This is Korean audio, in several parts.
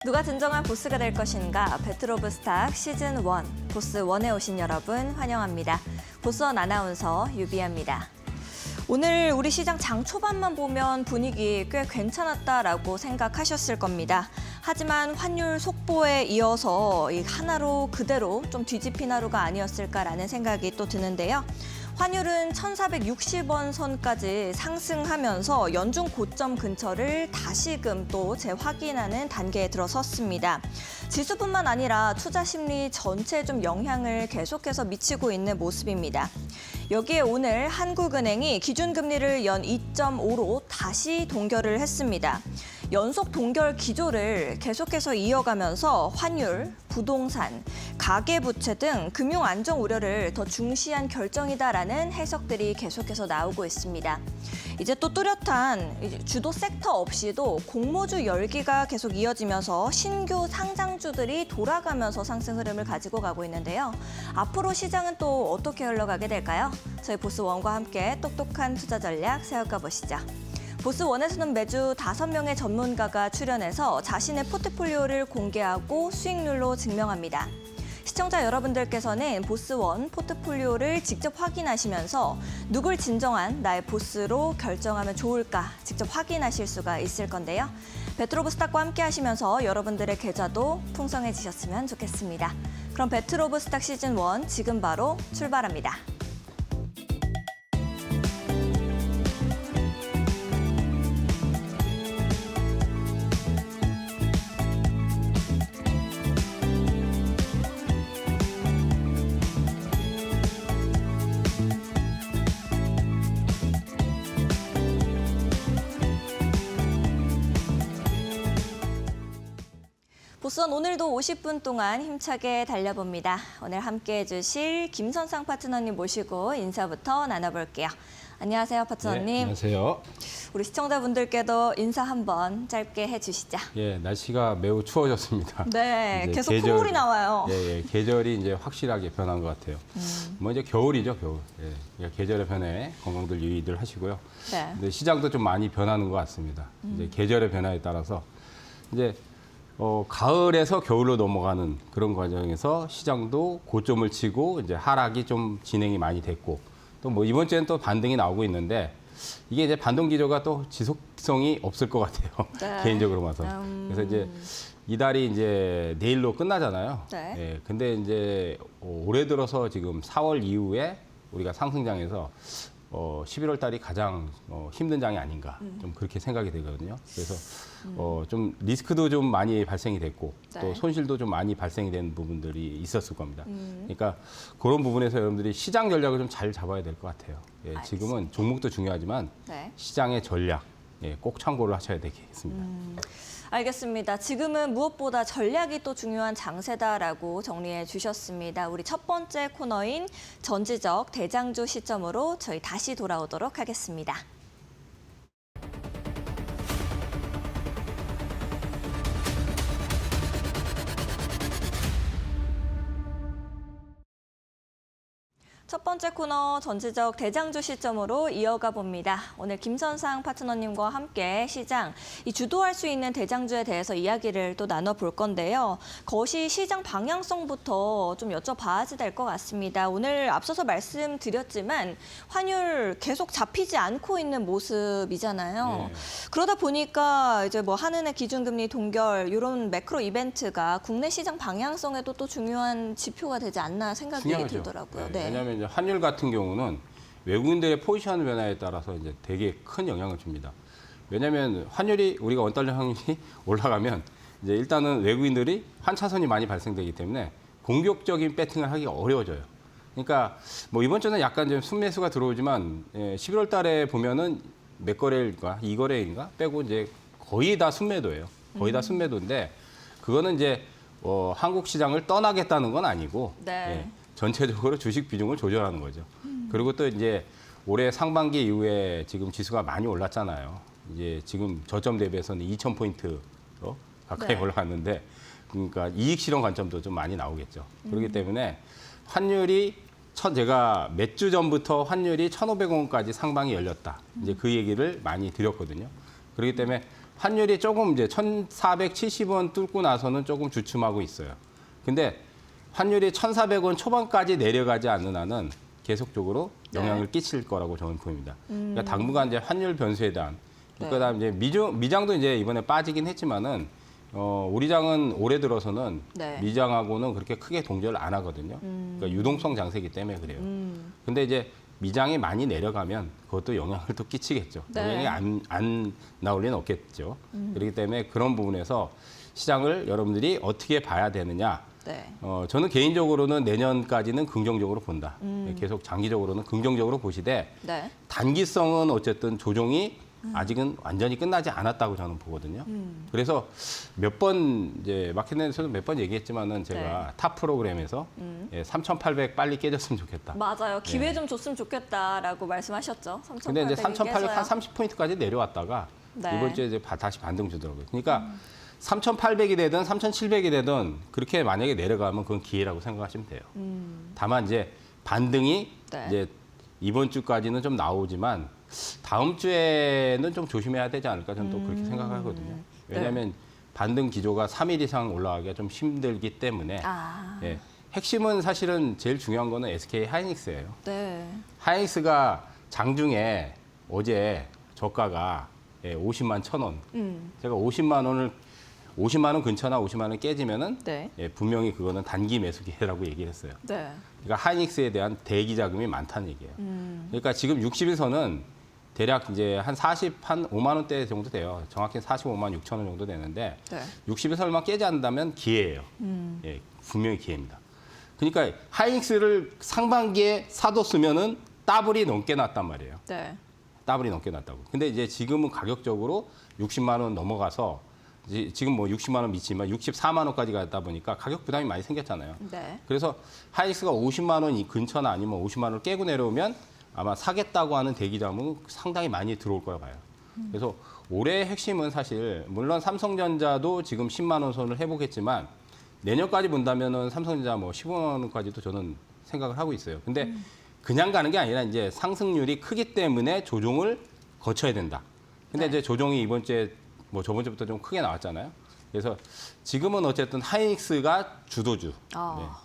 누가 진정한 보스가 될 것인가? 배틀 오브 스탁 시즌 1 보스 1에 오신 여러분 환영합니다. 보스원 아나운서 유비아입니다. 오늘 우리 시장 장 초반만 보면 분위기 꽤 괜찮았다라고 생각하셨을 겁니다. 하지만 환율 속보에 이어서 이 하나로 그대로 좀 뒤집힌 하루가 아니었을까라는 생각이 또 드는데요. 환율은 1,460원 선까지 상승하면서 연중 고점 근처를 다시금 또 재확인하는 단계에 들어섰습니다. 지수뿐만 아니라 투자 심리 전체에 좀 영향을 계속해서 미치고 있는 모습입니다. 여기에 오늘 한국은행이 기준금리를 연 2.5로 다시 동결을 했습니다. 연속 동결 기조를 계속해서 이어가면서 환율, 부동산, 가계부채 등 금융 안정 우려를 더 중시한 결정이다라는 해석들이 계속해서 나오고 있습니다. 이제 또 뚜렷한 주도 섹터 없이도 공모주 열기가 계속 이어지면서 신규 상장주들이 돌아가면서 상승 흐름을 가지고 가고 있는데요. 앞으로 시장은 또 어떻게 흘러가게 될까요? 저희 보스원과 함께 똑똑한 투자 전략 세워가 보시죠. 보스원에서는 매주 5명의 전문가가 출연해서 자신의 포트폴리오를 공개하고 수익률로 증명합니다. 시청자 여러분들께서는 보스원 포트폴리오를 직접 확인하시면서 누굴 진정한 나의 보스로 결정하면 좋을까 직접 확인하실 수가 있을 건데요. 배틀 오브 스탁과 함께 하시면서 여러분들의 계좌도 풍성해지셨으면 좋겠습니다. 그럼 배틀 오브 스탁 시즌 1 지금 바로 출발합니다. 보스원 오늘도 50분 동안 힘차게 달려봅니다. 오늘 함께해 주실 김선상 파트너님 모시고 인사부터 나눠볼게요. 안녕하세요, 파트너님. 네, 안녕하세요. 우리 시청자분들께도 인사 한번 짧게 해주시죠. 예, 날씨가 매우 추워졌습니다. 네, 이제 계속 콧물이 나와요. 예, 계절이 이제 확실하게 변한 것 같아요. 뭐 이제 겨울이죠, 겨울. 예, 계절의 변화에 건강들 유의들 하시고요. 네. 근데 시장도 좀 많이 변하는 것 같습니다. 이제 계절의 변화에 따라서 이제 가을에서 겨울로 넘어가는 그런 과정에서 시장도 고점을 치고 이제 하락이 좀 진행이 많이 됐고 또 뭐 이번 주에는 또 반등이 나오고 있는데 이게 이제 반등 기조가 또 지속성이 없을 것 같아요. 네. 개인적으로 봐서. 그래서 이제 이달이 이제 내일로 끝나잖아요. 네. 예, 근데 이제 올해 들어서 지금 4월 이후에 우리가 상승장에서 11월 달이 가장 힘든 장이 아닌가 좀 그렇게 생각이 되거든요. 그래서 좀 리스크도 좀 많이 발생이 됐고 네. 또 손실도 좀 많이 발생이 된 부분들이 있었을 겁니다. 그러니까 그런 부분에서 여러분들이 시장 전략을 좀 잘 잡아야 될 것 같아요. 예, 지금은 종목도 중요하지만 네. 시장의 전략 꼭 참고를 하셔야 되겠습니다. 알겠습니다. 지금은 무엇보다 전략이 또 중요한 장세다라고 정리해 주셨습니다. 우리 첫 번째 코너인 전지적 대장주 시점으로 저희 다시 돌아오도록 하겠습니다. 첫 번째 코너 전지적 대장주 시점으로 이어가 봅니다. 오늘 김선상 파트너님과 함께 시장, 이 주도할 수 있는 대장주에 대해서 이야기를 또 나눠볼 건데요. 그것이 시장 방향성부터 좀 여쭤봐야지 될 것 같습니다. 오늘 앞서서 말씀드렸지만 환율 계속 잡히지 않고 있는 모습이잖아요. 네. 그러다 보니까 이제 뭐 한은의 기준금리 동결 이런 매크로 이벤트가 국내 시장 방향성에도 또 중요한 지표가 되지 않나 생각이 중요하죠. 들더라고요. 네. 왜냐하면 이제 환율 같은 경우는 외국인들의 포지션 변화에 따라서 이제 되게 큰 영향을 줍니다. 왜냐하면 환율이 우리가 원달러 환율이 올라가면 이제 일단은 외국인들이 환차선이 많이 발생되기 때문에 공격적인 배팅을 하기가 어려워져요. 그러니까 뭐 이번 주는 약간 좀 순매수가 들어오지만 11월 달에 보면은 몇 거래일까 2거래인가 빼고 이제 거의 다 순매도예요. 거의 다 순매도인데 그거는 이제 한국 시장을 떠나겠다는 건 아니고 네. 전체적으로 주식 비중을 조절하는 거죠. 그리고 또 이제 올해 상반기 이후에 지금 지수가 많이 올랐잖아요. 이제 지금 저점 대비해서는 2,000포인트로 가까이 네. 올라갔는데 그러니까 이익 실현 관점도 좀 많이 나오겠죠. 그렇기 때문에 환율이 제가 몇 주 전부터 환율이 1,500원까지 상방이 열렸다. 이제 그 얘기를 많이 드렸거든요. 그렇기 때문에 환율이 조금 이제 1,470원 뚫고 나서는 조금 주춤하고 있어요. 근데 환율이 1,400원 초반까지 내려가지 않는 한은 계속적으로 영향을 네. 끼칠 거라고 저는 보입니다. 그러니까 당분간 이제 환율 변수에 대한 네. 그다음 이제 미장도 이제 이번에 빠지긴 했지만은 우리장은 올해 들어서는 네. 미장하고는 그렇게 크게 동절을 안 하거든요. 그러니까 유동성 장세이기 때문에 그래요. 근데 이제 미장이 많이 내려가면 그것도 영향을 또 끼치겠죠. 네. 영향이 안 나올 리는 없겠죠. 그렇기 때문에 그런 부분에서 시장을 여러분들이 어떻게 봐야 되느냐. 네. 저는 개인적으로는 내년까지는 긍정적으로 본다. 계속 장기적으로는 긍정적으로 보시되 네. 단기성은 어쨌든 조정이 아직은 완전히 끝나지 않았다고 저는 보거든요. 그래서 몇 번 이제 마켓넷에서도 몇 번 얘기했지만은 제가 네. 탑 프로그램에서 3,800 빨리 깨졌으면 좋겠다. 맞아요. 기회 좀 줬으면 좋겠다라고 말씀하셨죠. 근데 이제 3,800 한 깨져야. 30포인트까지 내려왔다가 네. 이번 주에 이제 다시 반등 주더라고요. 그러니까 3,800이 되든 3,700이 되든 그렇게 만약에 내려가면 그건 기회라고 생각하시면 돼요. 다만 이제 반등이 네. 이제 이번 주까지는 좀 나오지만 다음 주에는 좀 조심해야 되지 않을까 저는 또 그렇게 생각하거든요. 왜냐하면 반등 기조가 3일 이상 올라가기가 좀 힘들기 때문에 아. 예, 핵심은 사실은 제일 중요한 거는 SK 하이닉스예요. 네. 하이닉스가 장중에 어제 저가가 50만 1,000원. 제가 50만 원 근처나 50만 원 깨지면은 네. 분명히 그거는 단기 매수 기회라고 얘기를 했어요. 네. 그러니까 하이닉스에 대한 대기 자금이 많다는 얘기예요. 그러니까 지금 60일선은 대략 이제 한 5만 원대 정도 돼요. 정확히 45만 6천 원 정도 되는데 네. 60일선만 깨지 않는다면 기회예요. 예, 분명히 기회입니다. 그러니까 하이닉스를 상반기에 사뒀으면은 더블이 넘게 났단 말이에요. 네. 더블이 넘게 났다고. 근데 이제 지금은 가격적으로 60만 원 넘어가서 지금 뭐 60만 원 미치지만 64만 원까지 가다 보니까 가격 부담이 많이 생겼잖아요. 네. 그래서 하이닉스가 50만 원 근처나 아니면 50만 원을 깨고 내려오면 아마 사겠다고 하는 대기자금은 상당히 많이 들어올 거라 봐요. 그래서 올해의 핵심은 사실 물론 삼성전자도 지금 10만 원 선을 해보겠지만 내년까지 본다면은 삼성전자 뭐 15만 원까지도 저는 생각을 하고 있어요. 근데 그냥 가는 게 아니라 이제 상승률이 크기 때문에 조정을 거쳐야 된다. 근데 네. 이제 조정이 이번 주에 뭐 저번 주부터 좀 크게 나왔잖아요. 그래서 지금은 어쨌든 하이닉스가 주도주. 아.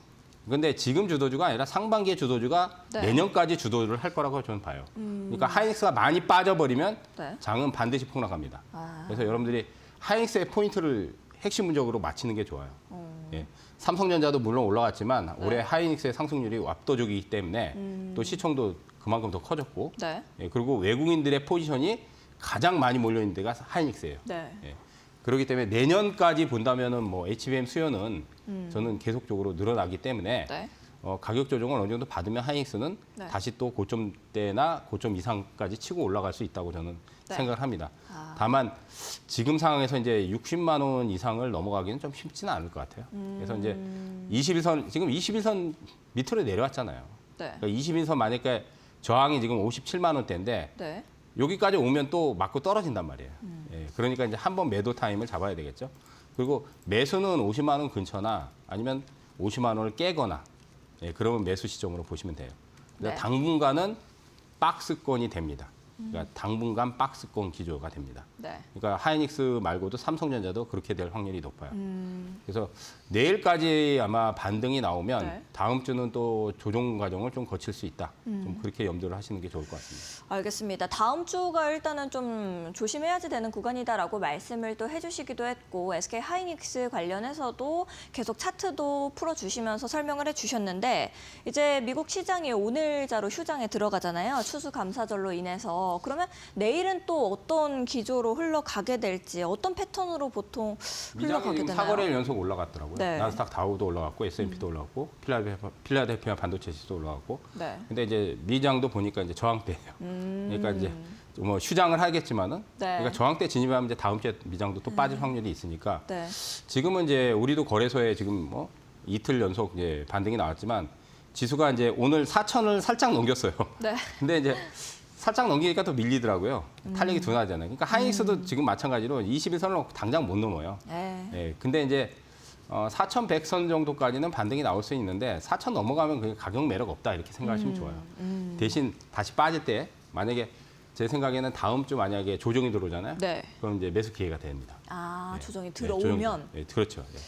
근데 지금 주도주가 아니라 상반기의 주도주가 네. 내년까지 주도를 할 거라고 저는 봐요. 그러니까 하이닉스가 많이 빠져버리면 네. 장은 반드시 폭락합니다. 아. 그래서 여러분들이 하이닉스의 포인트를 핵심적으로 맞히는 게 좋아요. 예. 삼성전자도 물론 올라갔지만 올해 하이닉스의 상승률이 압도적이기 때문에 또 시총도 그만큼 더 커졌고 네. 예. 그리고 외국인들의 포지션이 가장 많이 몰려있는 데가 하이닉스예요. 네. 예. 그렇기 때문에 내년까지 본다면은 뭐 HBM 수요는 저는 계속적으로 늘어나기 때문에 네. 가격 조정을 어느 정도 받으면 하이닉스는 네. 다시 또 고점대나 고점 이상까지 치고 올라갈 수 있다고 저는 네. 생각을 합니다. 아. 다만 지금 상황에서 이제 60만 원 이상을 넘어가기는 좀 쉽지는 않을 것 같아요. 그래서 이제 21선 지금 21선 밑으로 내려왔잖아요. 네. 그러니까 21선 만약에 저항이 지금 57만 원대인데 네. 여기까지 오면 또 맞고 떨어진단 말이에요. 예, 그러니까 이제 한번 매도 타임을 잡아야 되겠죠. 그리고 매수는 50만 원 근처나 아니면 50만 원을 깨거나 예, 그러면 매수 시점으로 보시면 돼요. 그러니까 네. 당분간은 박스권이 됩니다. 그러니까 당분간 박스권 기조가 됩니다. 네. 그러니까 하이닉스 말고도 삼성전자도 그렇게 될 확률이 높아요. 그래서 내일까지 아마 반등이 나오면 네. 다음 주는 또 조정 과정을 좀 거칠 수 있다. 좀 그렇게 염두를 하시는 게 좋을 것 같습니다. 알겠습니다. 다음 주가 일단은 좀 조심해야지 되는 구간이다라고 말씀을 또 해주시기도 했고 SK 하이닉스 관련해서도 계속 차트도 풀어주시면서 설명을 해주셨는데 이제 미국 시장이 오늘자로 휴장에 들어가잖아요. 추수감사절로 인해서. 그러면 내일은 또 어떤 기조로 흘러가게 될지 어떤 패턴으로 보통 미장이 흘러가게 지금 되나요? 4거래일 연속 올라갔더라고요. 네. 나스닥 다우도 올라갔고 S&P도 올라갔고 필라델피아 반도체 지수도 올라갔고. 네. 근데 이제 미장도 보니까 이제 저항대예요. 그러니까 이제 뭐 휴장을 하겠지만은 네. 그러니까 저항대 진입하면 이제 다음 주에 미장도 또 빠질 확률이 있으니까 네. 지금은 이제 우리도 거래소에 지금 뭐 이틀 연속 이제 반등이 나왔지만 지수가 이제 오늘 4천을 살짝 넘겼어요. 네. 근데 이제 살짝 넘기니까 또 밀리더라고요. 탄력이 둔하잖아요. 그러니까 하이닉스도 지금 마찬가지로 21선을 당장 못 넘어요. 네. 예, 근데 이제 4,100선 정도까지는 반등이 나올 수 있는데 4,000 넘어가면 그 가격 매력 없다 이렇게 생각하시면 좋아요. 대신 다시 빠질 때 만약에 제 생각에는 다음 주 만약에 조정이 들어오잖아요. 네. 그럼 이제 매수 기회가 됩니다. 아, 네. 조정이 네, 들어오면. 네, 그렇죠. 네.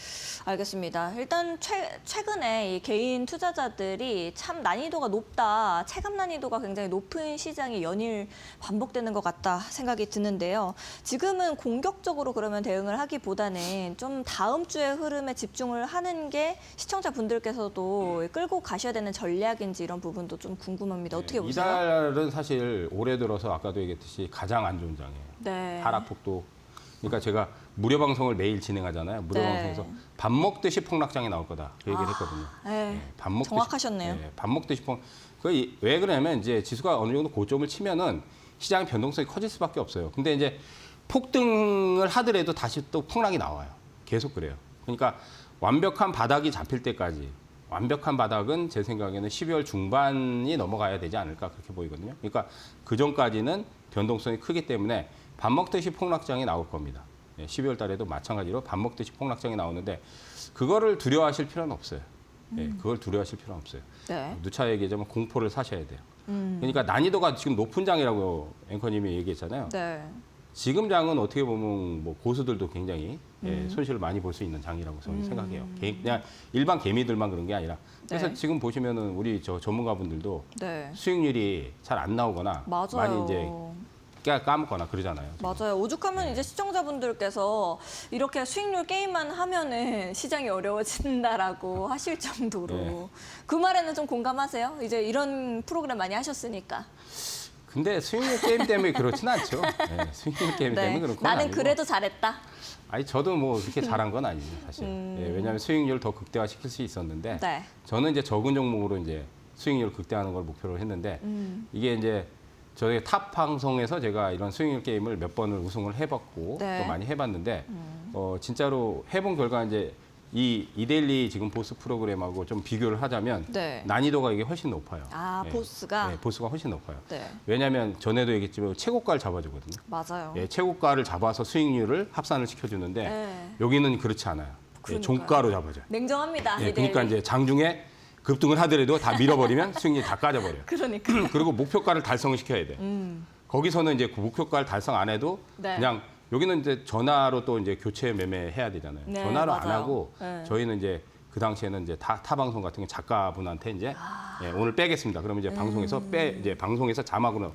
알겠습니다. 일단 최근에 이 개인 투자자들이 참 난이도가 높다, 체감 난이도가 굉장히 높은 시장이 연일 반복되는 것 같다 생각이 드는데요. 지금은 공격적으로 그러면 대응을 하기보다는 좀 다음 주의 흐름에 집중을 하는 게 시청자분들께서도 끌고 가셔야 되는 전략인지 이런 부분도 좀 궁금합니다. 어떻게 보세요? 이달은 사실 올해 들어서 아까도 얘기했듯이 가장 안 좋은 장이에요. 네. 하락폭도. 그러니까 제가 무료 방송을 매일 진행하잖아요. 무료 네. 방송에서 밥 먹듯이 폭락장이 나올 거다. 그 얘기를 했거든요. 네. 밥 먹듯이, 정확하셨네요. 밥 먹듯이 왜 그러냐면 이제 지수가 어느 정도 고점을 치면은 시장의 변동성이 커질 수밖에 없어요. 근데 이제 폭등을 하더라도 다시 또 폭락이 나와요. 계속 그래요. 그러니까 완벽한 바닥이 잡힐 때까지 완벽한 바닥은 제 생각에는 12월 중반이 넘어가야 되지 않을까 그렇게 보이거든요. 그러니까 그 전까지는 변동성이 크기 때문에 밥 먹듯이 폭락장이 나올 겁니다. 12월 달에도 마찬가지로 밥 먹듯이 폭락장이 나오는데 그거를 두려워하실 필요는 없어요. 그걸 두려워하실 필요는 없어요. 네. 누차 얘기하자면 공포를 사셔야 돼요. 그러니까 난이도가 지금 높은 장이라고 앵커님이 얘기했잖아요. 네. 지금 장은 어떻게 보면 뭐 고수들도 굉장히 손실을 많이 볼 수 있는 장이라고 저는 생각해요. 그냥 일반 개미들만 그런 게 아니라. 그래서 네. 지금 보시면은 우리 저 전문가분들도 네. 수익률이 잘 안 나오거나 맞아요. 많이 이제 까먹거나 그러잖아요. 지금. 맞아요. 오죽하면 이제 시청자분들께서 이렇게 수익률 게임만 하면은 시장이 어려워진다라고 하실 정도로 네. 그 말에는 좀 공감하세요? 이제 이런 프로그램 많이 하셨으니까. 근데 수익률 게임 때문에 그렇진 않죠. 수익률 게임 때문에 그런 건 나는 아니고. 그래도 잘했다. 아니 저도 뭐 그렇게 잘한 건 아니죠 사실. 왜냐하면 수익률 더 극대화 시킬 수 있었는데 네. 저는 이제 적은 종목으로 이제 수익률 극대화하는 걸 목표로 했는데 이게 이제 저희 탑 방송에서 제가 이런 수익률 게임을 몇 번을 우승을 해봤고 네. 또 많이 해봤는데 진짜로 해본 결과 이제 이 이데일리 지금 보스 프로그램하고 좀 비교를 하자면 네. 난이도가 이게 훨씬 높아요. 아, 예. 보스가? 네, 보스가 훨씬 높아요. 네. 왜냐하면 전에도 얘기했지만 최고가를 잡아주거든요. 맞아요. 예, 최고가를 잡아서 수익률을 합산을 시켜주는데 네. 여기는 그렇지 않아요. 예, 그러니까요. 종가로 잡아줘요. 냉정합니다. 예, 이데일리. 그러니까 이제 장중에 급등을 하더라도 다 밀어버리면 수익률이 다 까져버려요. 그러니까. 그리고 목표가를 달성을 시켜야 돼. 거기서는 이제 그 목표가를 달성 안 해도 네. 그냥 여기는 이제 전화로 또 이제 교체 매매해야 되잖아요. 네, 전화로 안 맞아요. 하고 네. 저희는 이제 그 당시에는 이제 타 방송 같은 게 작가분한테 이제 예, 오늘 빼겠습니다. 그러면 이제 방송에서 이제 방송에서 자막으로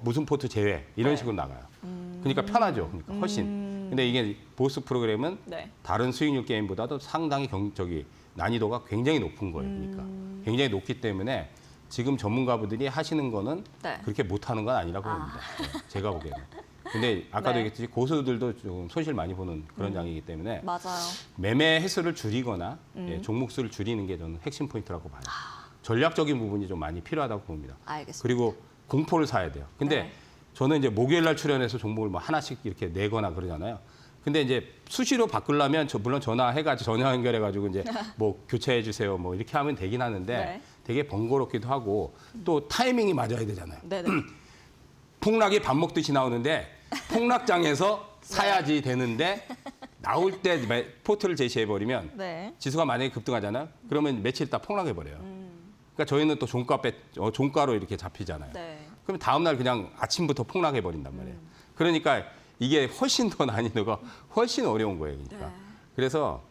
무슨 포트 제외 이런 네. 식으로 나가요. 그러니까 편하죠. 그러니까 훨씬. 근데 이게 보스 프로그램은 네. 다른 수익률 게임보다도 상당히 난이도가 굉장히 높은 거예요. 그러니까 굉장히 높기 때문에 지금 전문가분들이 하시는 거는 네. 그렇게 못하는 건 아니라고 봅니다. 제가 보기에는. 근데 아까도 네. 얘기했듯이 고수들도 좀 손실 많이 보는 그런 장이기 때문에 맞아요. 매매 횟수를 줄이거나 종목 수를 줄이는 게 저는 핵심 포인트라고 봐요. 전략적인 부분이 좀 많이 필요하다고 봅니다. 알겠습니다. 그리고 공포를 사야 돼요. 근데 네. 저는 이제 목요일 날 출연해서 종목을 뭐 하나씩 이렇게 내거나 그러잖아요. 근데 이제 수시로 바꾸려면 물론 전화 연결해가지고 이제 뭐 교체해 주세요 뭐 이렇게 하면 되긴 하는데 네. 되게 번거롭기도 하고 또 타이밍이 맞아야 되잖아요. 네네. 폭락이 밥 먹듯이 나오는데 폭락장에서 사야지 되는데 나올 때 포트를 제시해버리면 네. 지수가 만약에 급등하잖아요. 그러면 며칠 있다 폭락해버려요. 그러니까 저희는 또 종가로 이렇게 잡히잖아요. 네. 그럼 다음 날 그냥 아침부터 폭락해 버린단 말이에요. 그러니까 이게 훨씬 더 난이도가 훨씬 어려운 거예요. 그러니까. 네. 그래서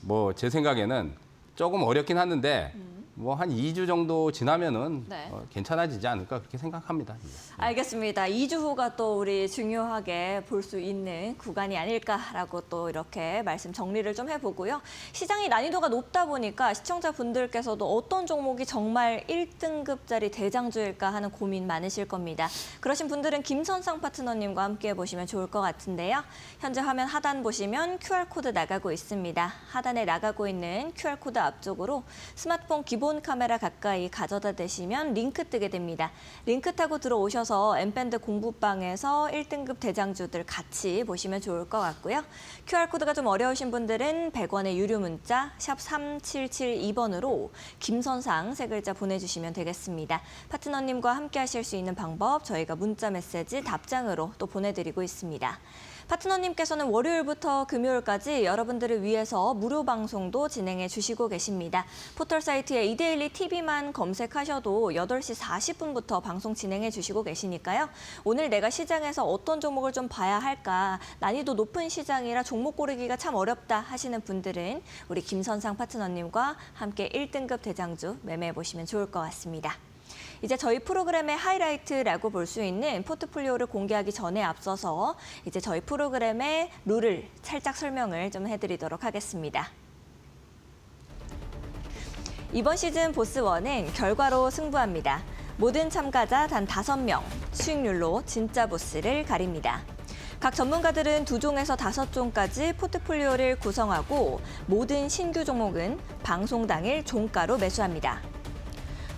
뭐 제 생각에는 조금 어렵긴 하는데 뭐 한 2주 정도 지나면은 네. 괜찮아지지 않을까 그렇게 생각합니다. 이제. 알겠습니다. 2주 후가 또 우리 중요하게 볼 수 있는 구간이 아닐까라고 또 이렇게 말씀 정리를 좀 해보고요. 시장이 난이도가 높다 보니까 시청자분들께서도 어떤 종목이 정말 1등급짜리 대장주일까 하는 고민 많으실 겁니다. 그러신 분들은 김선상 파트너님과 함께 보시면 좋을 것 같은데요. 현재 화면 하단 보시면 QR코드 나가고 있습니다. 하단에 나가고 있는 QR코드 앞쪽으로 스마트폰 기본 카메라 가까이 가져다 대시면 링크 뜨게 됩니다. 링크 타고 들어오셔서 엠밴드 공부방에서 1등급 대장주들 같이 보시면 좋을 것 같고요. QR코드가 좀 어려우신 분들은 100원의 유료 문자 샵 3772번으로 김선상 세 글자 보내주시면 되겠습니다. 파트너님과 함께 하실 수 있는 방법 저희가 문자 메시지 답장으로 또 보내드리고 있습니다. 파트너님께서는 월요일부터 금요일까지 여러분들을 위해서 무료 방송도 진행해 주시고 계십니다. 포털 사이트에 이데일리 TV만 검색하셔도 8시 40분부터 방송 진행해 주시고 계시니까요. 오늘 내가 시장에서 어떤 종목을 좀 봐야 할까, 난이도 높은 시장이라 종목 고르기가 참 어렵다 하시는 분들은 우리 김선상 파트너님과 함께 1등급 대장주 매매해 보시면 좋을 것 같습니다. 이제 저희 프로그램의 하이라이트라고 볼 수 있는 포트폴리오를 공개하기 전에 앞서서 이제 저희 프로그램의 룰을 살짝 설명을 좀 해드리도록 하겠습니다. 이번 시즌 보스1은 결과로 승부합니다. 모든 참가자 단 5명, 수익률로 진짜 보스를 가립니다. 각 전문가들은 2종에서 5종까지 포트폴리오를 구성하고 모든 신규 종목은 방송 당일 종가로 매수합니다.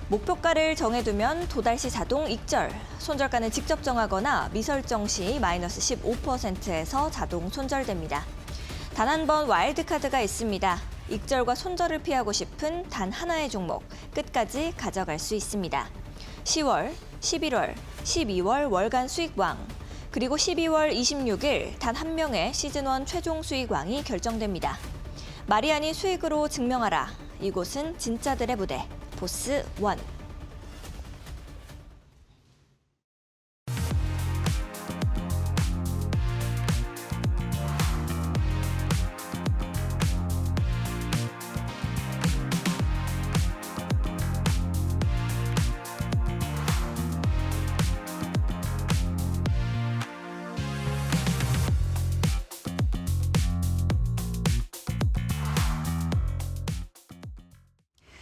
목표가를 정해두면 도달 시 자동 익절, 손절가는 직접 정하거나 미설정 시 마이너스 15%에서 자동 손절됩니다. 단 한 번 와일드카드가 있습니다. 익절과 손절을 피하고 싶은 단 하나의 종목, 끝까지 가져갈 수 있습니다. 10월, 11월, 12월 월간 수익왕, 그리고 12월 26일 단 한 명의 시즌1 최종 수익왕이 결정됩니다. 말이 아닌 수익으로 증명하라. 이곳은 진짜들의 무대. 보스1.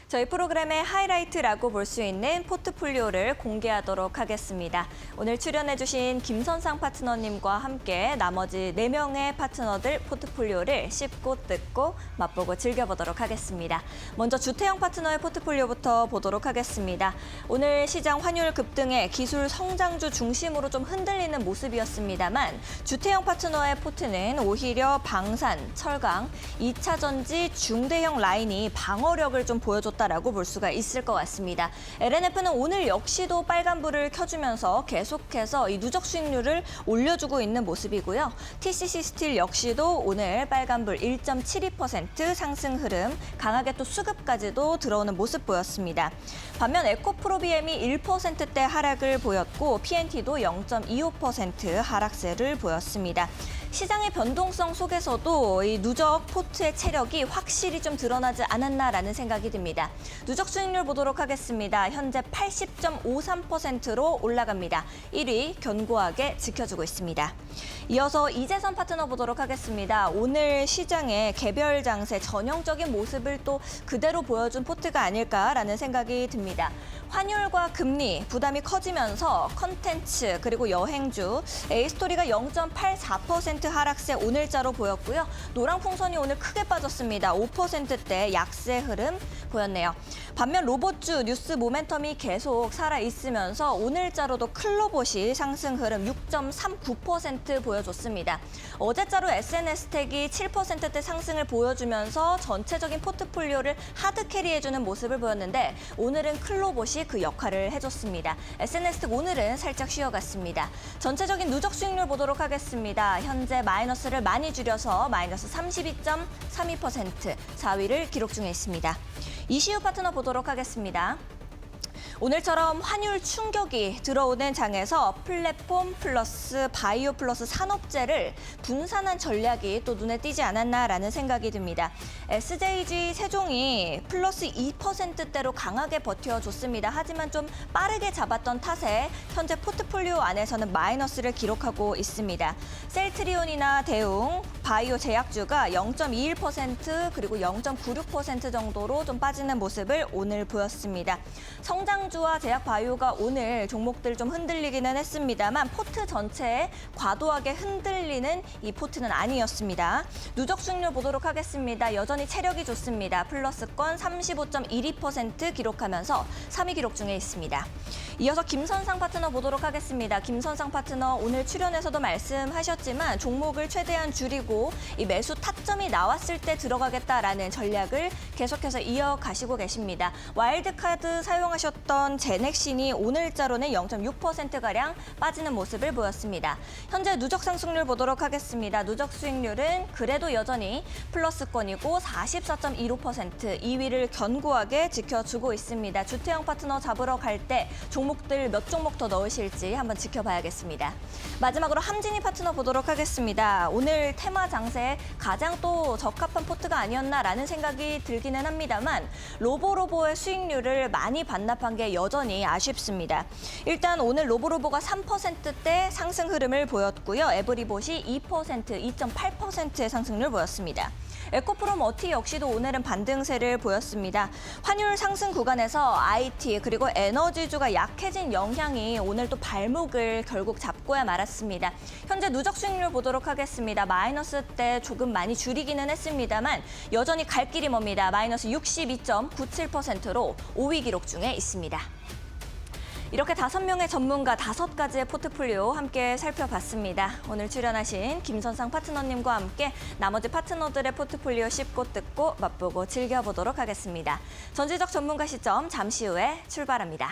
저희 프로그램의 하이라이트라고 볼 수 있는 포트폴리오를 공개하도록 하겠습니다. 오늘 출연해주신 김선상 파트너님과 함께 나머지 4명의 파트너들 포트폴리오를 씹고 뜯고 맛보고 즐겨보도록 하겠습니다. 먼저 주태영 파트너의 포트폴리오부터 보도록 하겠습니다. 오늘 시장 환율 급등에 기술 성장주 중심으로 좀 흔들리는 모습이었습니다만 주태영 파트너의 포트는 오히려 방산, 철강, 2차 전지 중대형 라인이 방어력을 좀 보여줬다라고 볼 수가 있을 것 같습니다. LNF는 오늘 역시도 빨간불을 켜주면서 계속해서 이 누적 수익률을 올려주고 있는 모습이고요. TCC 스틸 역시도 오늘 빨간불 1.72% 상승 흐름, 강하게 또 수급까지도 들어오는 모습 보였습니다. 반면 에코프로비엠이 1%대 하락을 보였고 PNT도 0.25% 하락세를 보였습니다. 시장의 변동성 속에서도 이 누적 포트의 체력이 확실히 좀 드러나지 않았나라는 생각이 듭니다. 누적 수익률 보도록 하겠습니다. 현재 80.53%로 올라갑니다. 1위 견고하게 지켜주고 있습니다. 이어서 이재선 파트너 보도록 하겠습니다. 오늘 시장의 개별 장세 전형적인 모습을 또 그대로 보여준 포트가 아닐까라는 생각이 듭니다. 환율과 금리 부담이 커지면서 컨텐츠 그리고 여행주, A스토리가 0.84% 하락세 오늘자로 보였고요. 노랑풍선이 오늘 크게 빠졌습니다. 5%대 약세 흐름 보였네요. 반면 로봇주 뉴스 모멘텀이 계속 살아있으면서 오늘자로도 클로봇이 상승 흐름 6.39% 보여줬습니다. 어제자로 SNS텍이 7%대 상승을 보여주면서 전체적인 포트폴리오를 하드캐리해주는 모습을 보였는데 오늘은 클로봇이 그 역할을 해줬습니다. SNS텍 오늘은 살짝 쉬어갔습니다. 전체적인 누적 수익률 보도록 하겠습니다. 현재 마이너스를 많이 줄여서 마이너스 32.32%, 4위를 기록 중에 있습니다. 이시우 파트너 보도록 하겠습니다. 오늘처럼 환율 충격이 들어오는 장에서 플랫폼 플러스 바이오 플러스 산업재를 분산한 전략이 또 눈에 띄지 않았나라는 생각이 듭니다. SJG 세종이 플러스 2%대로 강하게 버텨줬습니다. 하지만 좀 빠르게 잡았던 탓에 현재 포트폴리오 안에서는 마이너스를 기록하고 있습니다. 셀트리온이나 대웅, 바이오 제약주가 0.21% 그리고 0.96% 정도로 좀 빠지는 모습을 오늘 보였습니다. 성장주와 제약 바이오가 오늘 종목들 좀 흔들리기는 했습니다만 포트 전체에 과도하게 흔들리는 이 포트는 아니었습니다. 누적 수익률 보도록 하겠습니다. 여전히 체력이 좋습니다. 플러스권 35.12% 기록하면서 3위 기록 중에 있습니다. 이어서 김선상 파트너 보도록 하겠습니다. 김선상 파트너 오늘 출연에서도 말씀하셨지만 종목을 최대한 줄이고 이 매수 타점 타점이 나왔을 때 들어가겠다라는 전략을 계속해서 이어가시고 계십니다. 와일드카드 사용하셨던 제넥신이 오늘자로는 0.6%가량 빠지는 모습을 보였습니다. 현재 누적 상승률 보도록 하겠습니다. 누적 수익률은 그래도 여전히 플러스권이고 44.15%, 2위를 견고하게 지켜주고 있습니다. 주태영 파트너 잡으러 갈 때 종목들 몇 종목 더 넣으실지 한번 지켜봐야겠습니다. 마지막으로 함진이 파트너 보도록 하겠습니다. 오늘 테마 장세에 가장 또 적합한 포트가 아니었나라는 생각이 들기는 합니다만 로보로보의 수익률을 많이 반납한 게 여전히 아쉽습니다. 일단 오늘 로보로보가 3%대 상승 흐름을 보였고요. 에브리봇이 2.8%의 상승률 보였습니다. 에코프로머티 역시도 오늘은 반등세를 보였습니다. 환율 상승 구간에서 IT 그리고 에너지주가 약해진 영향이 오늘 또 발목을 결국 잡고야 말았습니다. 현재 누적 수익률 보도록 하겠습니다. 마이너스 때 조금 많이 줄이기는 했습니다만 여전히 갈 길이 멉니다. 마이너스 62.97%로 5위 기록 중에 있습니다. 이렇게 5명의 전문가 5가지의 포트폴리오 함께 살펴봤습니다. 오늘 출연하신 김선상 파트너님과 함께 나머지 파트너들의 포트폴리오 씹고 뜯고 맛보고 즐겨보도록 하겠습니다. 전지적 전문가 시점 잠시 후에 출발합니다.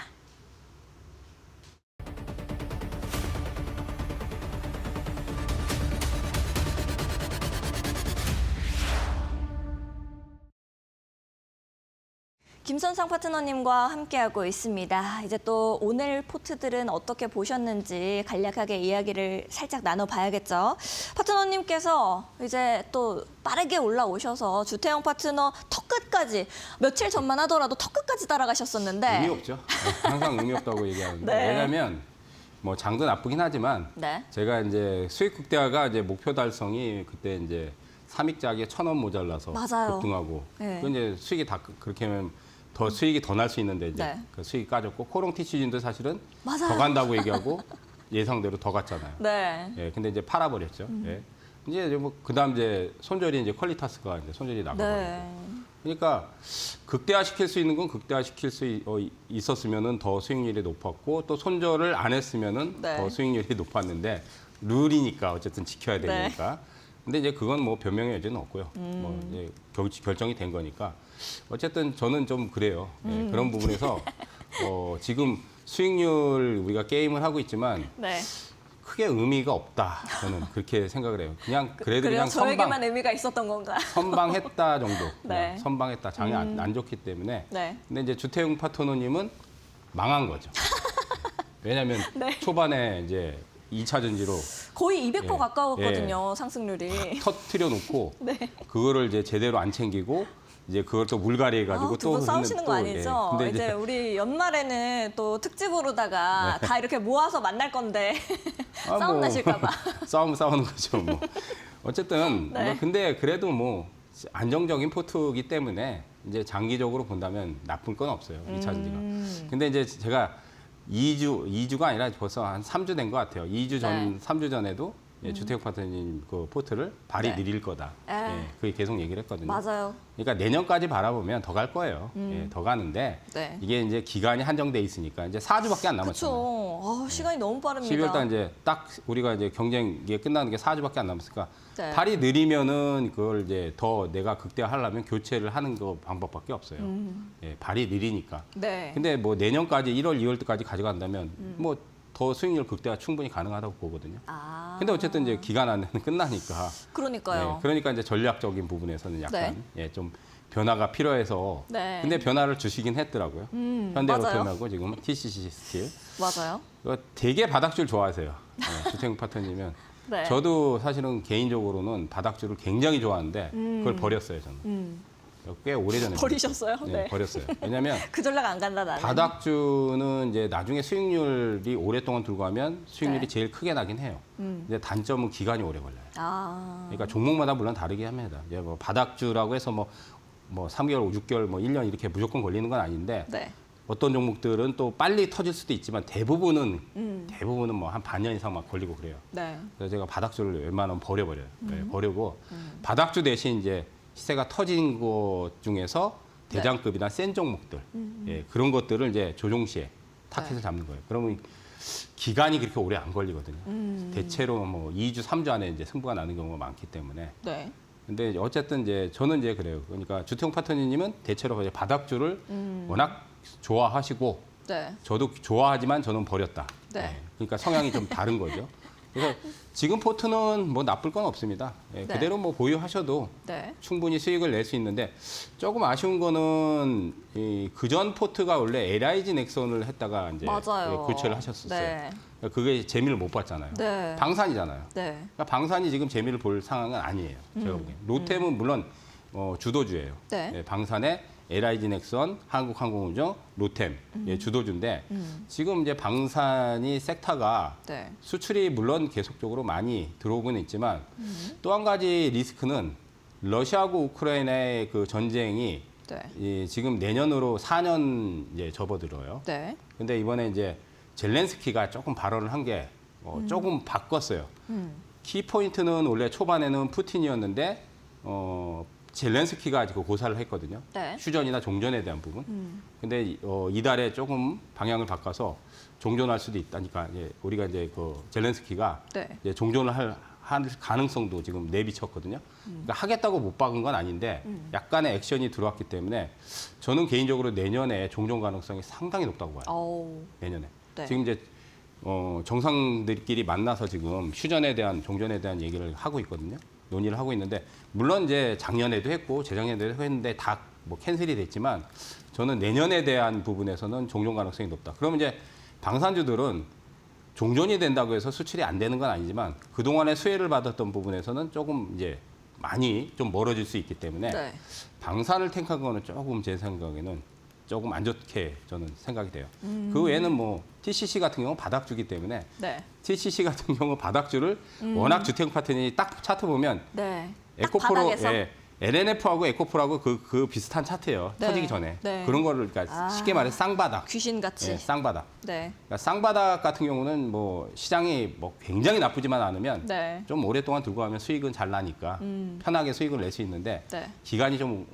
김선상 파트너님과 함께하고 있습니다. 이제 또 오늘 포트들은 어떻게 보셨는지 간략하게 이야기를 살짝 나눠봐야겠죠. 파트너님께서 이제 또 빠르게 올라오셔서 주태영 파트너 턱끝까지 며칠 전만 하더라도 턱끝까지 따라가셨었는데 의미 없죠. 항상 의미 없다고 얘기하는데 네. 왜냐하면 뭐 장도 나쁘긴 하지만 네. 제가 이제 수익 극대화가 이제 목표 달성이 그때 이제 삼익작에 1,000원 모자라서 맞아요. 급등하고 네. 그 이제 수익이 다 그렇게 하면 더 수익이 더 날 수 있는데 이제 네. 그 수익이 까졌고 코롱티 시즌도 사실은 맞아요. 더 간다고 얘기하고 예상대로 더 갔잖아요. 네. 예, 근데 이제 팔아버렸죠. 예. 이제 뭐 그다음 이제 손절이 이제 퀄리타스가 이제 손절이 나가고. 네. 그러니까 극대화 시킬 수 있는 건 극대화 시킬 수 있었으면은 더 수익률이 높았고 또 손절을 안 했으면은 네. 더 수익률이 높았는데 룰이니까 어쨌든 지켜야 네. 되니까. 근데 이제 그건 뭐 변명의 여지는 없고요. 뭐 이제 결정이 된 거니까 어쨌든 저는 좀 그래요. 예, 그런 부분에서 지금 수익률 우리가 게임을 하고 있지만 네. 크게 의미가 없다. 저는 그렇게 생각을 해요. 그냥 그래도 그래요? 그냥 저에게만 의미가 있었던 건가? 선방했다 정도. 네. 그냥 선방했다. 장이 안 좋기 때문에. 네. 근데 이제 주태용 파트너님은 망한 거죠. 왜냐하면 네. 초반에 이제 2차 전지로 거의 200% 예. 가까웠거든요, 상승률이. 터트려 놓고 네. 그거를 이제 제대로 안 챙기고 이제 그걸 또 물갈이 해가지고 두 분 싸우시는 거 아니죠? 근데 이제 우리 연말에는 또 특집으로다가 다 이렇게 모아서 만날 건데 싸움 나실까 봐. 싸우는 거죠. 뭐. 어쨌든 네. 근데 그래도 뭐 안정적인 포트이기 때문에 이제 장기적으로 본다면 나쁜 건 없어요. 2차 전지가. 근데 이제 제가 2주가 아니라 벌써 한 3주 된 것 같아요. 2주 전, 네. 3주 전에도 주태용 파트너님 그 포트를 발이 네. 느릴 거다. 에. 예, 그게 계속 얘기를 했거든요. 맞아요. 그러니까 내년까지 바라보면 더 갈 거예요. 예, 더 가는데 네. 이게 이제 기간이 한정돼 있으니까 이제 4주밖에 안 남았잖아요. 그렇죠. 시간이 너무 빠릅니다. 12월 달 이제 딱 우리가 이제 경쟁이 끝나는 게 4주밖에 안 남았으니까 네. 발이 느리면은 그걸 이제 더 내가 극대화하려면 교체를 하는 거 방법밖에 없어요. 예, 발이 느리니까. 네. 근데 뭐 내년까지 1월, 2월 때까지 가져간다면 뭐 더 수익률 극대화 충분히 가능하다고 보거든요. 근데 어쨌든 이제 기간 안에는 끝나니까. 그러니까요. 예, 그러니까 이제 전략적인 부분에서는 약간 좀 변화가 필요해서. 네. 근데 변화를 주시긴 했더라고요. 맞아요. 현대로템하고 지금 TCC 스틸. 맞아요. 되게 바닥줄 좋아하세요. 주태용 파트너님은. 네. 저도 사실은 개인적으로는 바닥줄을 굉장히 좋아하는데 그걸 버렸어요, 저는. 꽤 오래전에. 버리셨어요? 네, 네. 버렸어요. 왜냐하면 그 전략 안 간다 나는. 바닥주는 이제 나중에 수익률이 오랫동안 들고 가면 수익률이 네. 제일 크게 나긴 해요. 근데 단점은 기간이 오래 걸려요. 그러니까 종목마다 물론 다르게 합니다. 이제 뭐 바닥주라고 해서 뭐 3개월, 6개월, 뭐 1년 이렇게 무조건 걸리는 건 아닌데 네. 어떤 종목들은 또 빨리 터질 수도 있지만 대부분은 뭐 한 반년 이상 막 걸리고 그래요. 네. 그래서 제가 바닥주를 웬만하면 버려버려요. 네, 버리고 바닥주 대신 이제 시세가 터진 것 중에서 대장급이나 센 종목들 예, 그런 것들을 이제 조종 시에 타켓을 잡는 거예요. 그러면 기간이 그렇게 오래 안 걸리거든요. 대체로 뭐 2주, 3주 안에 이제 승부가 나는 경우가 많기 때문에 네. 근데 어쨌든 이제 저는 이제 그래요. 그러니까 주택용 파트너님은 대체로 이제 바닥주를 워낙 좋아하시고 네. 저도 좋아하지만 저는 버렸다. 네. 그러니까 성향이 좀 다른 거죠. 그래서 지금 포트는 뭐 나쁠 건 없습니다. 네. 그대로 뭐 보유하셔도 네. 충분히 수익을 낼 수 있는데 조금 아쉬운 거는 그전 포트가 원래 LIG 넥선을 했다가 이제 맞아요. 교체를 하셨었어요. 네. 그러니까 그게 재미를 못 봤잖아요. 네. 방산이잖아요. 네. 그러니까 방산이 지금 재미를 볼 상황은 아니에요. 제가 보기엔. 로템은 물론 주도주예요. 네. 예, 방산의 LIG 넥선, 한국항공우주, 로템 예, 주도주인데 지금 이제 방산이 섹터가 네. 수출이 물론 계속적으로 많이 들어오고는 있지만 또 한 가지 리스크는 러시아하고 우크라이나의 그 전쟁이 네. 지금 내년으로 4년 이제 접어들어요. 네. 근데 이번에 이제 젤렌스키가 조금 발언을 한 게 조금 바꿨어요. 키포인트는 원래 초반에는 푸틴이었는데 젤렌스키가 그 고사를 했거든요. 네. 휴전이나 종전에 대한 부분. 근데 이달에 조금 방향을 바꿔서 종전할 수도 있다니까 이제 우리가 이제 그 젤렌스키가 네. 이제 종전을 할 가능성도 지금 내비쳤거든요. 그러니까 하겠다고 못 박은 건 아닌데 약간의 액션이 들어왔기 때문에 저는 개인적으로 내년에 종전 가능성이 상당히 높다고 봐요. 어우. 내년에. 네. 지금 이제 정상들끼리 만나서 지금 휴전에 대한 종전에 대한 얘기를 하고 있거든요. 논의를 하고 있는데 물론 이제 작년에도 했고 재작년에도 했는데 다 뭐 캔슬이 됐지만 저는 내년에 대한 부분에서는 종전 가능성이 높다. 그러면 이제 방산주들은 종전이 된다고 해서 수출이 안 되는 건 아니지만 그동안에 수혜를 받았던 부분에서는 조금 이제 많이 좀 멀어질 수 있기 때문에 네. 방산을 택한 거는 조금 제 생각에는 조금 안 좋게 저는 생각이 돼요. 그 외에는 뭐 TCC 같은 경우 바닥주기 때문에 네. TCC 같은 경우 바닥주를 워낙 주택 파트너이 딱 차트 보면 네. 딱 에코프로, 바닥에서? 예, LNF하고 에코프로하고 그 비슷한 차트예요. 네. 터지기 전에 네. 그런 거를 그러니까 쉽게 말해서 쌍바닥, 귀신같이. 예, 쌍바닥. 네. 그러니까 쌍바닥 같은 경우는 뭐 시장이 뭐 굉장히 나쁘지만 않으면 네. 좀 오랫동안 들고 가면 수익은 잘 나니까 편하게 수익을 낼 수 있는데 네. 기간이 좀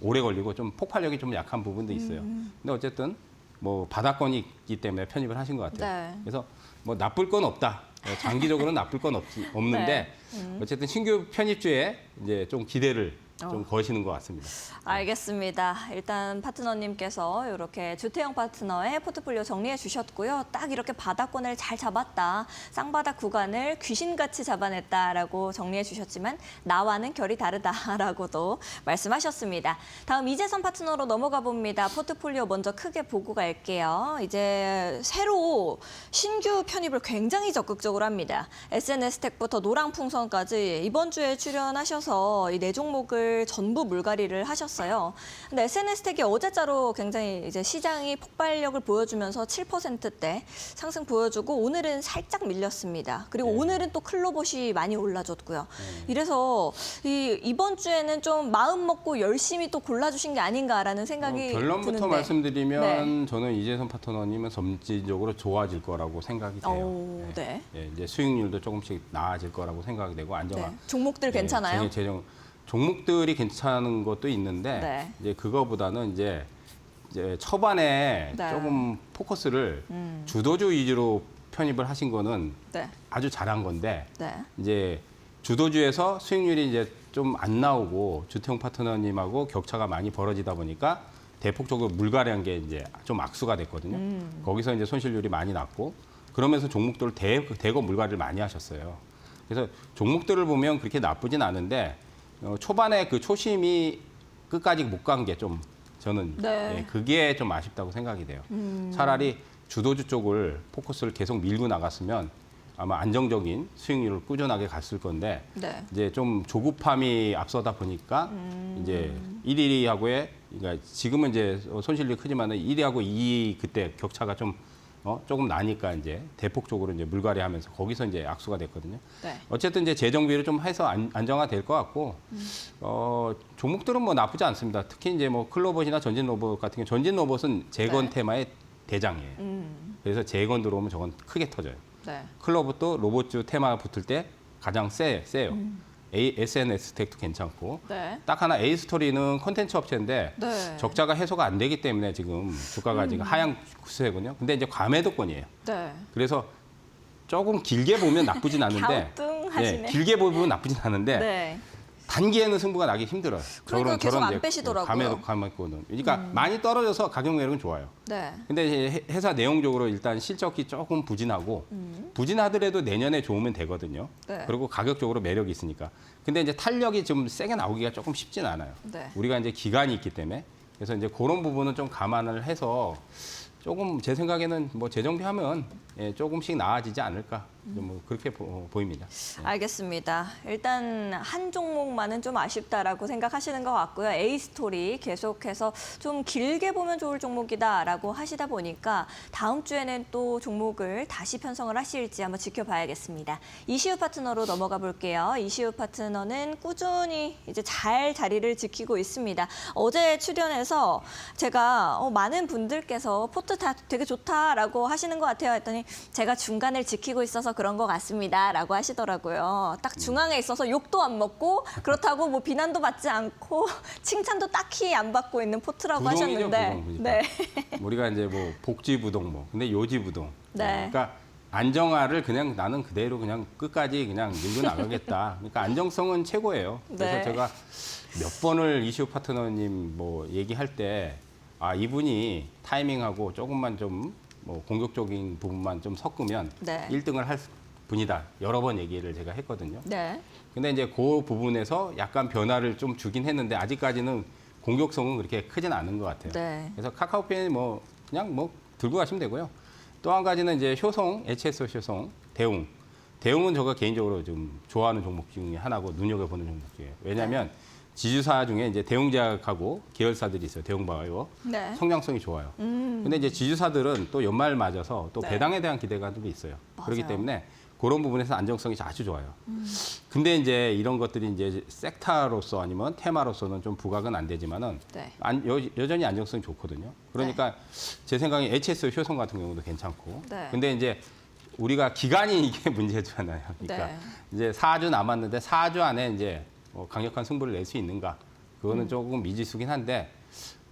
오래 걸리고 좀 폭발력이 좀 약한 부분도 있어요. 근데 어쨌든 뭐 바닥권이 있기 때문에 편입을 하신 것 같아요. 네. 그래서 뭐 나쁠 건 없다. 장기적으로는 나쁠 건 없는데 어쨌든 신규 편입주에 이제 좀 기대를 좀 거시는 것 같습니다. 알겠습니다. 일단 파트너님께서 이렇게 주택형 파트너의 포트폴리오 정리해 주셨고요. 딱 이렇게 바닥권을 잘 잡았다. 쌍바닥 구간을 귀신같이 잡아냈다라고 정리해 주셨지만 나와는 결이 다르다라고도 말씀하셨습니다. 다음 이재선 파트너로 넘어가 봅니다. 포트폴리오 먼저 크게 보고 갈게요. 이제 새로 신규 편입을 굉장히 적극적으로 합니다. SNS택부터 노랑풍선까지 이번 주에 출연하셔서 이 네 종목을 전부 물갈이를 하셨어요. 근데 SNS택이 어제자로 굉장히 이제 시장이 폭발력을 보여주면서 7%대 상승 보여주고 오늘은 살짝 밀렸습니다. 그리고 오늘은 또 클로봇이 많이 올라줬고요. 이래서 이번 주에는 좀 마음 먹고 열심히 또 골라주신 게 아닌가라는 생각이 결론부터 드는데. 말씀드리면 저는 이재선 파트너님은 점진적으로 좋아질 거라고 생각이 돼요. 오, 네. 예, 이제 수익률도 조금씩 나아질 거라고 생각이 되고 안정화. 네. 종목들 괜찮아요? 종목들이 괜찮은 것도 있는데 네. 이제 그거보다는 이제 초반에 네. 조금 포커스를 주도주 위주로 편입을 하신 거는 네. 아주 잘한 건데 네. 이제 주도주에서 수익률이 이제 좀 안 나오고 주택용 파트너님하고 격차가 많이 벌어지다 보니까 대폭적으로 물갈이한 게 이제 좀 악수가 됐거든요. 거기서 이제 손실률이 많이 났고 그러면서 종목들을 대거 물갈이를 많이 하셨어요. 그래서 종목들을 보면 그렇게 나쁘진 않은데 초반에 그 초심이 끝까지 못 간 게 좀 저는 네. 예, 그게 좀 아쉽다고 생각이 돼요. 차라리 주도주 쪽을 포커스를 계속 밀고 나갔으면 아마 안정적인 수익률을 꾸준하게 갔을 건데 네. 이제 좀 조급함이 앞서다 보니까 이제 1, 2위하고의 그러니까 지금은 이제 손실이 크지만은 1위하고 2위 그때 격차가 좀 조금 나니까 이제 대폭적으로 이제 물갈이하면서 거기서 이제 악수가 됐거든요. 네. 어쨌든 이제 재정비를 좀 해서 안정화될 것 같고 종목들은 뭐 나쁘지 않습니다. 특히 이제 뭐 클로봇이나 전진 로봇 같은 경우 전진 로봇은 재건 네. 테마의 대장이에요. 그래서 재건 들어오면 저건 크게 터져요. 네. 클로봇도 로봇주 테마 붙을 때 가장 세요. SNS택도 괜찮고 네. 딱 하나 A스토리는 콘텐츠 업체인데 네. 적자가 해소가 안 되기 때문에 지금 주가가 지금 하향 추세거든요. 근데 이제 과매도권이에요. 네. 그래서 조금 길게 보면 나쁘진 않은데 갸우뚱하시네. 길게 보면 나쁘진 않은데 네. 단기에는 승부가 나기 힘들어요. 그러니까 계속 안 이제 빼시더라고요. 감았거든. 그러니까 많이 떨어져서 가격 매력은 좋아요. 네. 근데 이제 회사 내용적으로 일단 실적이 조금 부진하고 부진하더라도 내년에 좋으면 되거든요. 네. 그리고 가격적으로 매력이 있으니까. 근데 이제 탄력이 좀 세게 나오기가 조금 쉽진 않아요. 네. 우리가 이제 기간이 있기 때문에. 그래서 이제 그런 부분은 좀 감안을 해서 조금 제 생각에는 뭐 재정비하면 조금씩 나아지지 않을까. 뭐 그렇게 보입니다. 알겠습니다. 일단 한 종목만은 좀 아쉽다라고 생각하시는 것 같고요. A스토리 계속해서 좀 길게 보면 좋을 종목이다라고 하시다 보니까 다음 주에는 또 종목을 다시 편성을 하실지 한번 지켜봐야겠습니다. 이시우 파트너로 넘어가 볼게요. 이시우 파트너는 꾸준히 이제 잘 자리를 지키고 있습니다. 어제 출연해서 제가 많은 분들께서 포트 다 되게 좋다라고 하시는 것 같아요 했더니 제가 중간을 지키고 있어서 그런 것 같습니다라고 하시더라고요. 딱 중앙에 있어서 욕도 안 먹고 그렇다고 뭐 비난도 받지 않고 칭찬도 딱히 안 받고 있는 포트라고 부동이죠, 하셨는데, 부동. 그러니까. 네, 우리가 이제 뭐 복지부동 뭐 근데 요지부동. 네. 그러니까 안정화를 그냥 나는 그대로 그냥 끝까지 그냥 밀고 나가겠다. 그러니까 안정성은 최고예요. 그래서 네. 제가 몇 번을 이시우 파트너님 뭐 얘기할 때 이분이 타이밍하고 조금만 좀 뭐 공격적인 부분만 좀 섞으면 네. 1등을 할 분이다. 여러 번 얘기를 제가 했거든요. 네, 근데 이제 그 부분에서 약간 변화를 좀 주긴 했는데 아직까지는 공격성은 그렇게 크진 않은 것 같아요. 네. 그래서 카카오페이 뭐 그냥 뭐 들고 가시면 되고요. 또 한 가지는 이제 효성, HS 효성, 대웅. 대웅은 제가 개인적으로 좀 좋아하는 종목 중에 하나고 눈여겨보는 종목 중에. 왜냐하면 지주사 중에 이제 대웅제약하고 계열사들이 있어요. 대웅바이오. 네. 성장성이 좋아요. 근데 이제 지주사들은 또 연말 맞아서 또 네. 배당에 대한 기대감도 있어요. 그렇기 맞아요. 때문에 그런 부분에서 안정성이 아주 좋아요. 근데 이제 이런 것들이 이제 섹터로서 아니면 테마로서는 좀 부각은 안 되지만은 네. 여전히 안정성이 좋거든요. 그러니까 제 생각에 HS 효성 같은 경우도 괜찮고. 네. 근데 이제 우리가 기간이 이게 문제잖아요. 그러니까 네. 이제 4주 남았는데 4주 안에 이제 강력한 승부를 낼 수 있는가? 그거는 조금 미지수긴 한데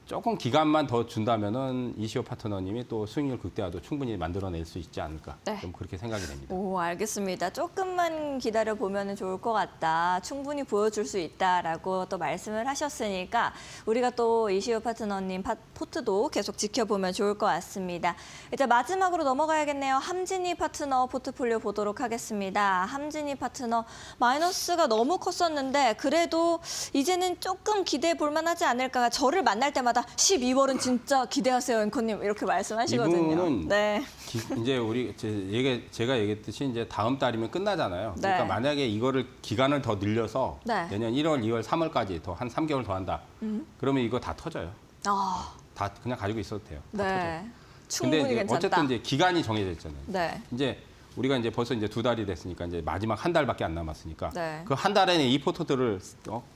조금 기간만 더 준다면은 이시오 파트너님이 또 수익률 극대화도 충분히 만들어낼 수 있지 않을까? 네. 좀 그렇게 생각이 됩니다. 오, 알겠습니다. 조금만 기다려 보면 좋을 것 같다. 충분히 보여줄 수 있다라고 또 말씀을 하셨으니까 우리가 또 이시우 파트너님 포트도 계속 지켜보면 좋을 것 같습니다. 이제 마지막으로 넘어가야겠네요. 함진이 파트너 포트폴리오 보도록 하겠습니다. 함진이 파트너 마이너스가 너무 컸었는데 그래도 이제는 조금 기대해 볼 만하지 않을까. 저를 만날 때마다 12월은 진짜 기대하세요, 앵커님 이렇게 말씀하시거든요. 이분은 네. 이제 제가 얘기했듯이 이제 다음 달이면 끝나잖아요. 네. 그러니까 만약에 이거를 기간을 더 늘려서 네. 내년 1월, 2월, 3월까지 더 한 3개월 더 한다. 그러면 이거 다 터져요. 아, 다 그냥 가지고 있어도 돼요. 다 터져요. 네. 근데 충분히 이제 괜찮다. 어쨌든 이제 기간이 정해져 있잖아요. 네. 이제 우리가 이제 벌써 이제 2달이 됐으니까 이제 마지막 한 달밖에 안 남았으니까 네. 그 한 달에 이 포토들을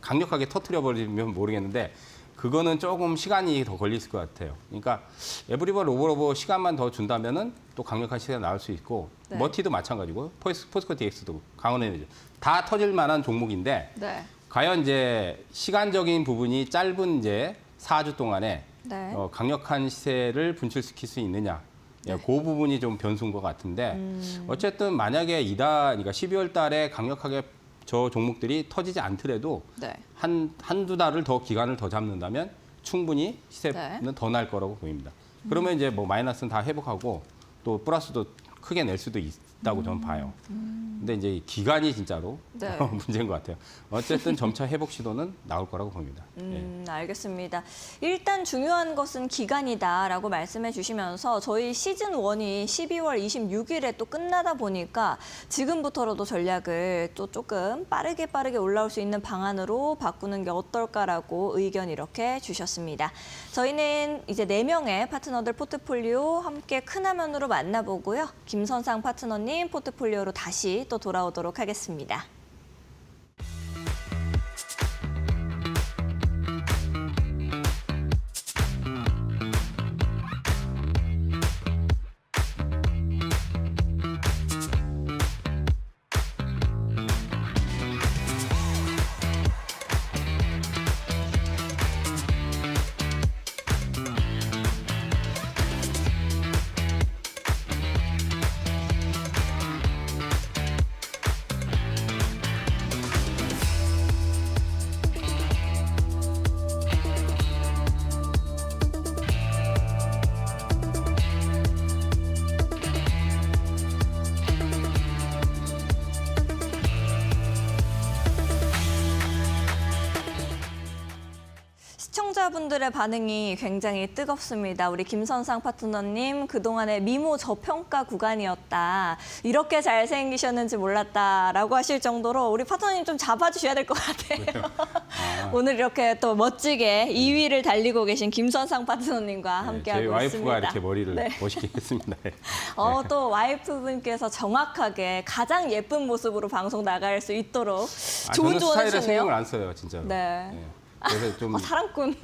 강력하게 터트려 버리면 모르겠는데 그거는 조금 시간이 더 걸릴 것 같아요. 그러니까 에브리버 로버로버 시간만 더 준다면은 또 강력한 시세가 나올 수 있고 네. 머티도 마찬가지고 포스코 DX도 강원에너지 다 터질 만한 종목인데 네. 과연 이제 시간적인 부분이 짧은 이제 4주 동안에 네. 강력한 시세를 분출시킬 수 있느냐. 그 부분이 좀 변수인 것 같은데 어쨌든 만약에 그러니까 12월 달에 강력하게 저 종목들이 터지지 않더라도 네. 한두 달을 더 기간을 더 잡는다면 충분히 시세는 네. 더 날 거라고 보입니다. 그러면 이제 뭐 마이너스는 다 회복하고 또 플러스도 크게 낼 수도 있다고 저는 봐요. 근데 이제 기간이 진짜로 네. 문제인 것 같아요. 어쨌든 점차 회복 시도는 나올 거라고 봅니다. 예. 알겠습니다. 일단 중요한 것은 기간이다라고 말씀해 주시면서 저희 시즌 1이 12월 26일에 또 끝나다 보니까 지금부터라도 전략을 또 조금 빠르게 올라올 수 있는 방안으로 바꾸는 게 어떨까라고 의견 이렇게 주셨습니다. 저희는 이제 4명의 파트너들 포트폴리오 함께 큰 화면으로 만나보고요. 김선상 파트너님 포트폴리오로 다시 또 돌아오도록 하겠습니다. 시청자분들의 반응이 굉장히 뜨겁습니다. 우리 김선상 파트너님, 그동안의 미모 저평가 구간이었다. 이렇게 잘생기셨는지 몰랐다라고 하실 정도로 우리 파트너님 좀 잡아주셔야 될 것 같아요. 오늘 이렇게 또 멋지게 2위를 달리고 계신 김선상 파트너님과 함께하고 저희 와이프가 있습니다. 이렇게 머리를 멋있게 했습니다. 또 와이프분께서 정확하게 가장 예쁜 모습으로 방송 나갈 수 있도록 좋은 저는 조언을 스타일에 주셨네요. 신경을 안 써요, 진짜로. 네. 그래서 좀 사랑꾼.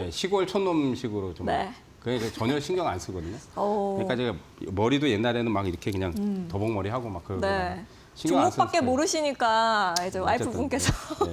시골 촌놈식으로 좀 네. 그냥 전혀 신경 안 쓰거든요. 오. 그러니까 제가 머리도 옛날에는 막 이렇게 그냥 더벅머리 하고 막 그러고 네. 신경 안 주목밖에 쓰는 모르시니까 이제 와이프분께서 네.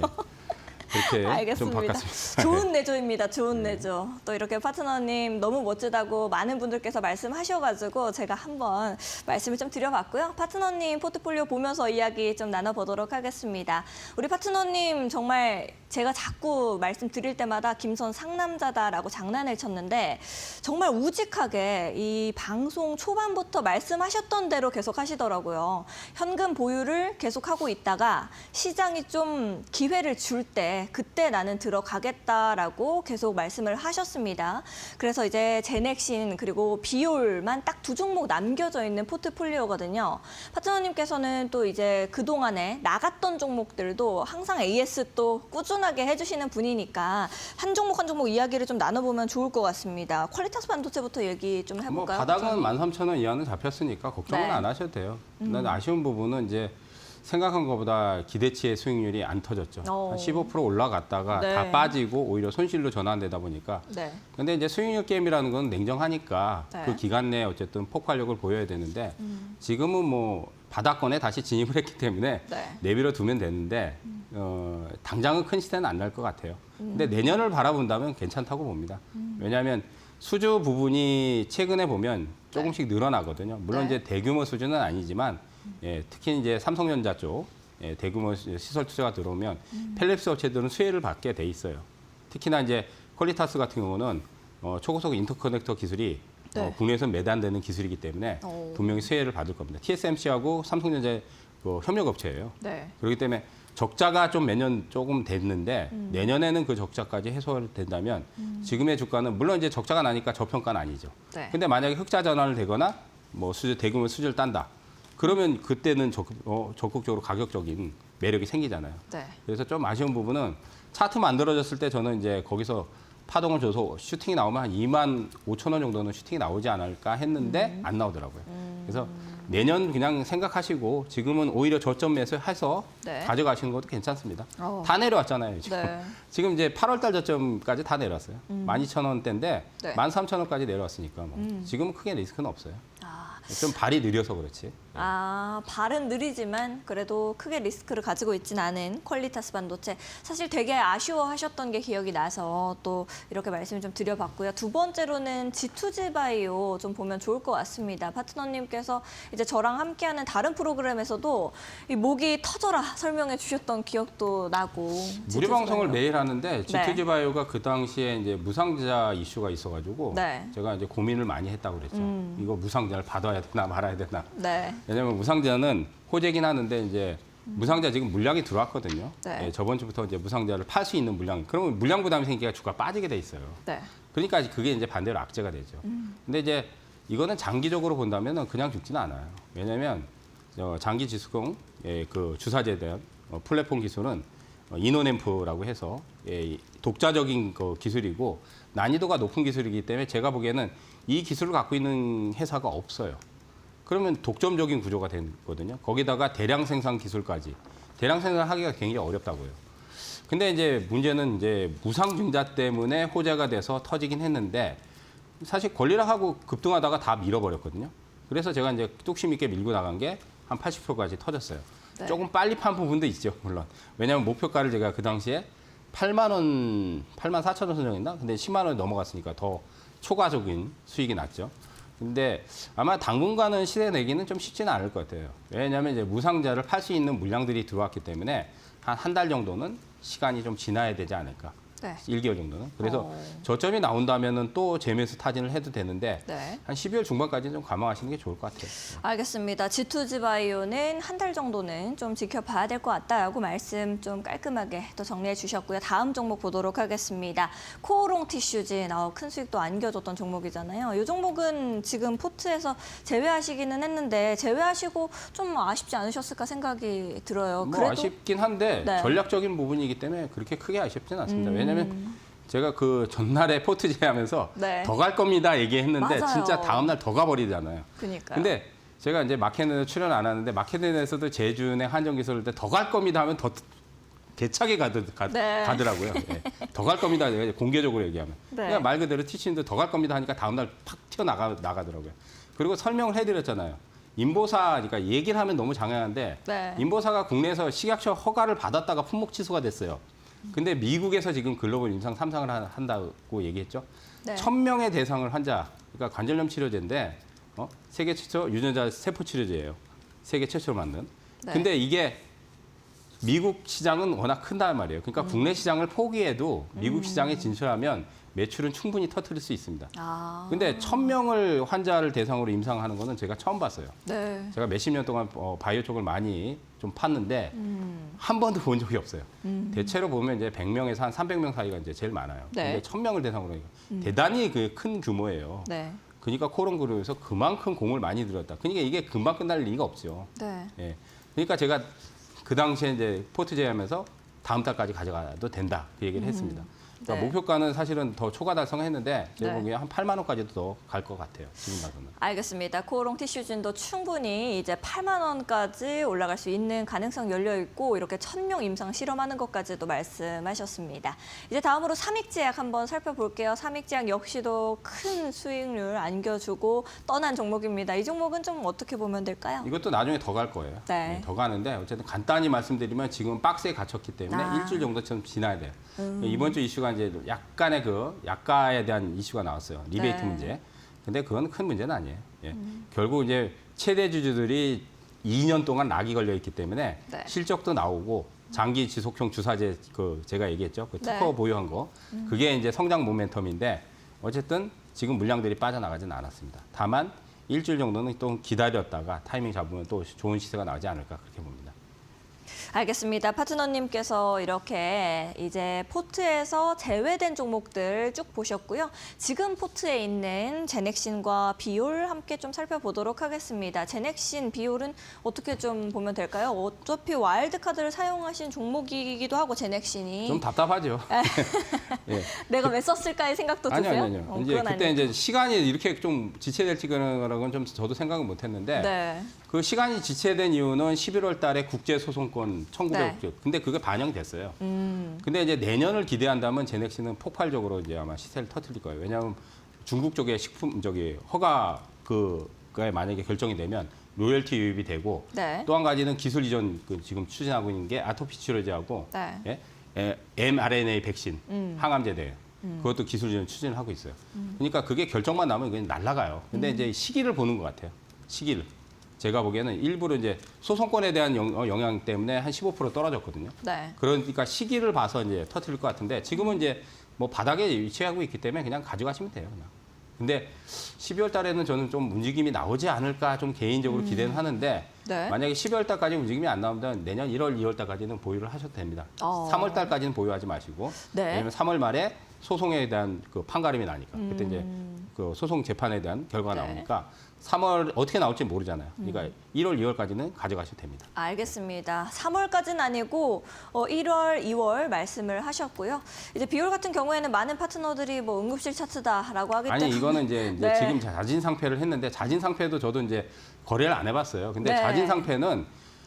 그렇게 좀 알겠습니다. 바꿨습니다. 좋은 내조입니다. 좋은 내조. 또 이렇게 파트너님 너무 멋지다고 많은 분들께서 말씀하셔가지고 제가 한번 말씀을 좀 드려봤고요. 파트너님 포트폴리오 보면서 이야기 좀 나눠보도록 하겠습니다. 우리 파트너님 정말 제가 자꾸 말씀드릴 때마다 김선 상남자다라고 장난을 쳤는데 정말 우직하게 이 방송 초반부터 말씀하셨던 대로 계속 하시더라고요. 현금 보유를 계속하고 있다가 시장이 좀 기회를 줄 때 그때 나는 들어가겠다라고 계속 말씀을 하셨습니다. 그래서 이제 제넥신 그리고 비올만 딱 두 종목 남겨져 있는 포트폴리오거든요. 파트너님께서는 또 이제 그동안에 나갔던 종목들도 항상 AS 또 꾸준하게 해주시는 분이니까 한 종목 한 종목 이야기를 좀 나눠보면 좋을 것 같습니다. 퀄리타스 반도체부터 얘기 좀 해볼까요? 뭐 바닥은 13,000원 이하는 잡혔으니까 걱정은 네. 안 하셔도 돼요. 난 아쉬운 부분은 이제 생각한 것보다 기대치의 수익률이 안 터졌죠. 한 15% 올라갔다가 네. 다 빠지고 오히려 손실로 전환되다 보니까. 네. 근데 이제 수익률 게임이라는 건 냉정하니까 네. 그 기간 내에 어쨌든 폭발력을 보여야 되는데 지금은 뭐 바닥권에 다시 진입을 했기 때문에 네. 내버려 두면 되는데 당장은 큰 시대는 안 날 것 같아요. 근데 내년을 바라본다면 괜찮다고 봅니다. 왜냐하면 수주 부분이 최근에 보면 조금씩 늘어나거든요. 물론 네. 이제 대규모 수주는 아니지만 특히 이제 삼성전자 쪽 대규모 시설 투자가 들어오면 펠립스 업체들은 수혜를 받게 돼 있어요. 특히나 이제 퀄리타스 같은 경우는 초고속 인터커넥터 기술이 네. 국내에서 매단되는 기술이기 때문에 분명히 수혜를 받을 겁니다. TSMC하고 삼성전자의 협력 업체예요. 네. 그렇기 때문에 적자가 좀 매년 조금 됐는데 내년에는 그 적자까지 해소된다면 지금의 주가는 물론 이제 적자가 나니까 저평가는 아니죠. 네. 근데 만약에 흑자 전환을 되거나 뭐 대규모 수주를 딴다. 그러면 그때는 적극적으로 가격적인 매력이 생기잖아요. 네. 그래서 좀 아쉬운 부분은 차트 만들어졌을 때 저는 이제 거기서 파동을 줘서 슈팅이 나오면 한 25,000원 정도는 슈팅이 나오지 않을까 했는데 안 나오더라고요. 그래서 내년 그냥 생각하시고 지금은 오히려 저점 매수해서 네. 가져가시는 것도 괜찮습니다. 다 내려왔잖아요, 지금. 네. 지금 이제 8월 달 저점까지 다 내려왔어요. 12,000원대인데 네. 13,000원까지 내려왔으니까 뭐 지금은 크게 리스크는 없어요. 아, 좀 발이 느려서 그렇지. 발은 느리지만 그래도 크게 리스크를 가지고 있진 않은 퀄리타스 반도체. 사실 되게 아쉬워하셨던 게 기억이 나서 또 이렇게 말씀을 좀 드려봤고요. 두 번째로는 G2G 바이오 좀 보면 좋을 것 같습니다. 파트너님께서 이제 저랑 함께하는 다른 프로그램에서도 이 목이 터져라 설명해 주셨던 기억도 나고. 무료 G2G 방송을 바이오. 매일 하는데 네. G2G 바이오가 그 당시에 이제 무상자 이슈가 있어가지고 네. 제가 이제 고민을 많이 했다고 그랬죠. 이거 무상자를 받아야 되나 말아야 되나. 네. 왜냐하면 무상자는 호재긴 하는데 이제 무상자 지금 물량이 들어왔거든요. 네. 저번 주부터 이제 무상자를 팔 수 있는 물량. 그러면 물량 부담이 생기니까 주가 빠지게 돼 있어요. 네. 그러니까 그게 이제 반대로 악재가 되죠. 근데 이제 이거는 장기적으로 본다면 그냥 죽지는 않아요. 왜냐하면 장기 지수공 그 주사제에 대한 플랫폼 기술은 이노램프라고 해서 독자적인 기술이고 난이도가 높은 기술이기 때문에 제가 보기에는 이 기술을 갖고 있는 회사가 없어요. 그러면 독점적인 구조가 되거든요. 거기다가 대량 생산 기술까지. 대량 생산하기가 굉장히 어렵다고요. 근데 이제 문제는 이제 무상증자 때문에 호재가 돼서 터지긴 했는데 사실 권리락하고 급등하다가 다 밀어버렸거든요. 그래서 제가 이제 뚝심 있게 밀고 나간 게 한 80%까지 터졌어요. 네. 조금 빨리 판 부분도 있죠, 물론. 왜냐하면 목표가를 제가 그 당시에 8만 원, 8만 4천 원 선정했나? 근데 10만 원이 넘어갔으니까 더 초과적인 수익이 났죠. 근데 아마 당분간은 실현내기는 좀 쉽지는 않을 것 같아요. 왜냐하면 이제 무상자를 팔 수 있는 물량들이 들어왔기 때문에 한 달 정도는 시간이 좀 지나야 되지 않을까. 네. 1개월 정도는. 그래서 저점이 나온다면은 또 재매수 타진을 해도 되는데 네. 한 12월 중반까지는 좀 감안하시는 게 좋을 것 같아요. 알겠습니다. G2G 바이오는 한 달 정도는 좀 지켜봐야 될 것 같다라고 말씀 좀 깔끔하게 또 정리해 주셨고요. 다음 종목 보도록 하겠습니다. 코오롱 티슈진, 큰 수익도 안겨줬던 종목이잖아요. 이 종목은 지금 포트에서 제외하시기는 했는데 제외하시고 좀 아쉽지 않으셨을까 생각이 들어요. 뭐 아쉽긴 한데 네. 전략적인 부분이기 때문에 그렇게 크게 아쉽지는 않습니다. 왜냐하면 제가 그 전날에 포트 제하면서 네. 더 갈 겁니다 얘기했는데 맞아요. 진짜 다음 날 더 가버리잖아요. 그러니까요. 근데 제가 이제 마켓에 출연 안 하는데 마켓에서도 제주은행 한정기술을 때 더 갈 겁니다 하면 더 대차게 가더라고요. 예. 더 갈 겁니다. 공개적으로 얘기하면. 네. 그냥 말 그대로 티신도 더 갈 겁니다 하니까 다음날 팍 튀어나가더라고요. 그리고 설명을 해드렸잖아요. 인보사, 그러니까 얘기를 하면 너무 장황한데 네. 인보사가 국내에서 식약처 허가를 받았다가 품목 취소가 됐어요. 근데 미국에서 지금 글로벌 임상 3상을 한다고 얘기했죠. 네. 1000명의 대상을 환자, 그러니까 관절염 치료제인데 세계 최초 유전자 세포 치료제예요. 세계 최초로 만든. 네. 근데 이게 미국 시장은 워낙 큰단 말이에요. 그러니까 국내 시장을 포기해도 미국 시장에 진출하면 매출은 충분히 터뜨릴 수 있습니다. 근데 1000명을 환자를 대상으로 임상하는 거는 제가 처음 봤어요. 네. 제가 몇십 년 동안 바이오 쪽을 많이 좀 팠는데 한 번도 본 적이 없어요. 대체로 보면 이제 100명에서 한 300명 사이가 이제 제일 많아요. 네. 근데 1000명을 대상으로 대단히 큰 규모예요. 네. 그러니까 코론 그룹에서 그만큼 공을 많이 들였다. 그러니까 이게 금방 끝날 리가 없죠. 네. 예. 그러니까 제가 그 당시에 이제 포트 제하면서 다음 달까지 가져가도 된다 그 얘기를 했습니다. 그러니까 네. 목표가는 사실은 더 초과 달성했는데 제가 네. 보기에 한 8만 원까지도 더 갈 것 같아요. 지금 봐서는. 알겠습니다. 코오롱 티슈진도 충분히 이제 8만 원까지 올라갈 수 있는 가능성 열려 있고 이렇게 1000명 임상 실험하는 것까지도 말씀하셨습니다. 이제 다음으로 삼익제약 한번 살펴볼게요. 삼익제약 역시도 큰 수익률 안겨주고 떠난 종목입니다. 이 종목은 좀 어떻게 보면 될까요? 이것도 나중에 더 갈 거예요. 네. 더 가는데 어쨌든 간단히 말씀드리면 지금 박스에 갇혔기 때문에 일주일 정도 좀 지나야 돼요. 이번 주 이슈가 이제 약간의 그 약가에 대한 이슈가 나왔어요. 리베이트 네. 문제. 근데 그건 큰 문제는 아니에요. 예. 결국 이제 최대 주주들이 2년 동안 락이 걸려 있기 때문에 네. 실적도 나오고 장기 지속형 주사제 그 제가 얘기했죠. 그 특허 네. 보유한 거. 그게 이제 성장 모멘텀인데 어쨌든 지금 물량들이 빠져나가지는 않았습니다. 다만 일주일 정도는 또 기다렸다가 타이밍 잡으면 또 좋은 시세가 나오지 않을까 그렇게 봅니다. 알겠습니다. 파트너님께서 이렇게 이제 포트에서 제외된 종목들 쭉 보셨고요. 지금 포트에 있는 제넥신과 비올 함께 좀 살펴보도록 하겠습니다. 제넥신, 비올은 어떻게 좀 보면 될까요? 어차피 와일드카드를 사용하신 종목이기도 하고 제넥신이 좀 답답하죠. 예. 내가 왜 썼을까의 생각도 드세요? 아니요. 이제 그건 그때 아니고. 이제 시간이 이렇게 좀 지체될지 그런 건 좀 저도 생각은 못했는데 네. 그 시간이 지체된 이유는 11월 달에 국제 소송권 청구될 네. 근데 그게 반영이 됐어요. 근데 이제 내년을 기대한다면 제넥시는 폭발적으로 이제 아마 시세를 터뜨릴 거예요. 왜냐하면 중국 쪽에 식품 허가 그거에 만약에 결정이 되면 로열티 유입이 되고 네. 또 한 가지는 기술 이전 지금 추진하고 있는 게 아토피 치료제하고 네. mRNA 백신 항암제돼요. 그것도 기술 이전 추진을 하고 있어요. 그러니까 그게 결정만 나면 그냥 날아가요. 근데 이제 시기를 보는 것 같아요. 시기를. 제가 보기에는 일부러 이제 소송권에 대한 영향 때문에 한 15% 떨어졌거든요. 네. 그러니까 시기를 봐서 이제 터뜨릴 것 같은데 지금은 이제 뭐 바닥에 위치하고 있기 때문에 그냥 가져가시면 돼요. 그냥. 근데 12월 달에는 저는 좀 움직임이 나오지 않을까 좀 개인적으로 기대는 하는데 네. 만약에 12월 달까지 움직임이 안 나오면 내년 1월, 2월 달까지는 보유를 하셔도 됩니다. 3월 달까지는 보유하지 마시고 네. 왜냐면 3월 말에 소송에 대한 그 판가름이 나니까 그때 이제 그 소송 재판에 대한 결과가 네. 나오니까 3월 어떻게 나올지 모르잖아요. 그러니까 1월, 2월까지는 가져가셔도 됩니다. 알겠습니다. 3월까지는 아니고 1월, 2월 말씀을 하셨고요. 이제 비올 같은 경우에는 많은 파트너들이 뭐 응급실 차트다라고 하기 때문에 아니 이거는 이제 네. 지금 자진 상패를 했는데 자진 상패도 저도 이제 거래를 안 해봤어요. 근데 네. 자진 상패는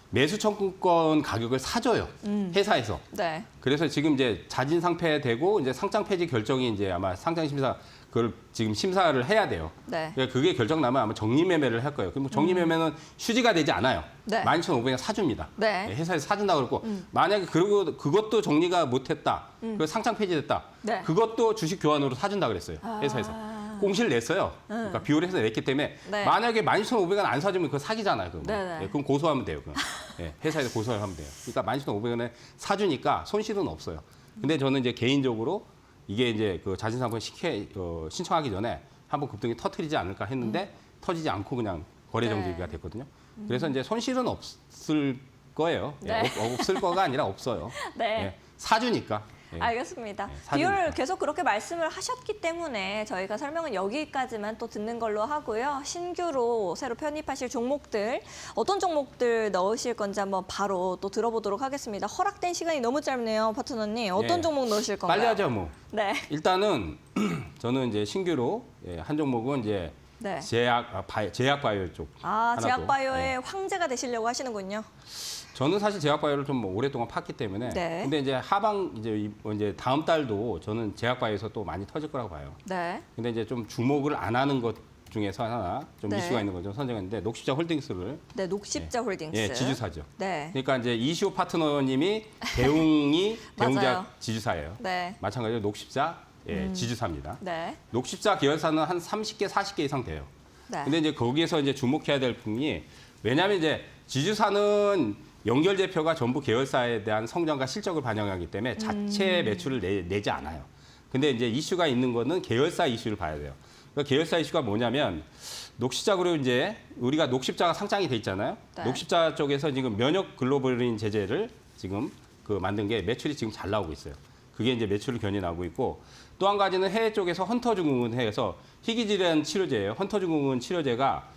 매수 청구권 가격을 사줘요. 회사에서. 네. 그래서 지금 이제 자진 상패되고 이제 상장 폐지 결정이 이제 아마 상장 심사 그걸 지금 심사를 해야 돼요. 네. 그러니까 그게 결정 나면 아마 정리 매매를 할 거예요. 그럼 정리 매매는 휴지가 되지 않아요. 네. 12,500원 사줍니다. 네. 회사에서 사준다 그러고 만약에 그리고 그것도 정리가 못했다. 그 상장 폐지됐다. 네. 그것도 주식 교환으로 사준다 그랬어요. 회사에서. 공시를 냈어요. 그러니까 비율해서 냈기 때문에 네. 만약에 12,500원 안 사주면 그거 사기잖아요. 그거. 네네. 예, 그럼 고소하면 돼요. 그럼. 예, 회사에서 고소하면 돼요. 그러니까 12,500원에 사주니까 손실은 없어요. 근데 저는 이제 개인적으로 이게 이제 그 자신상품 신청하기 전에 한번 급등이 터트리지 않을까 했는데 터지지 않고 그냥 거래 정지가 네. 됐거든요. 그래서 이제 손실은 없을 거예요. 네. 없을 거가 아니라 없어요. 네. 예, 사주니까. 예. 알겠습니다. 네, 사주니까. 비율 계속 그렇게 말씀을 하셨기 때문에 저희가 설명은 여기까지만 또 듣는 걸로 하고요. 신규로 새로 편입하실 종목들, 어떤 종목들 넣으실 건지 한번 바로 또 들어보도록 하겠습니다. 허락된 시간이 너무 짧네요, 파트너님. 어떤 예. 종목 넣으실 건가요? 빨리 하죠, 뭐. 네. 일단은 저는 이제 신규로 한 종목은 이제 네. 제약바이오 쪽. 하나 또. 제약바이오의 황제가 되시려고 하시는군요. 저는 사실 제약바이오를 좀 오랫동안 팠기 때문에. 네. 근데 이제 하방 이제 다음 달도 저는 제약바이오에서 또 많이 터질 거라고 봐요. 네. 근데 이제 좀 주목을 안 하는 것 중에서 하나 좀 네. 이슈가 있는 거죠. 선정했는데 녹십자 홀딩스를 네, 녹십자 홀딩스. 지주사죠. 네. 그러니까 이제 이시오 파트너님이 대웅이 맞아요. 대웅제약 지주사예요. 네. 마찬가지로 녹십자 지주사입니다. 네. 녹십자 계열사는 한 30개, 40개 이상 돼요. 네. 근데 이제 거기에서 이제 주목해야 될 부분이 왜냐하면 이제 지주사는 연결제표가 전부 계열사에 대한 성장과 실적을 반영하기 때문에 자체 매출을 내지 않아요. 근데 이제 이슈가 있는 거는 계열사 이슈를 봐야 돼요. 그러니까 계열사 이슈가 뭐냐면 녹십자로 이제 우리가 녹십자가 상장이 돼 있잖아요. 네. 녹십자 쪽에서 지금 면역 글로불린 제제를 지금 그 만든 게 매출이 지금 잘 나오고 있어요. 그게 이제 매출 견이 나오고 있고 또 한 가지는 해외 쪽에서 헌터증후군 해서 희귀질환 치료제예요. 헌터증후군 치료제가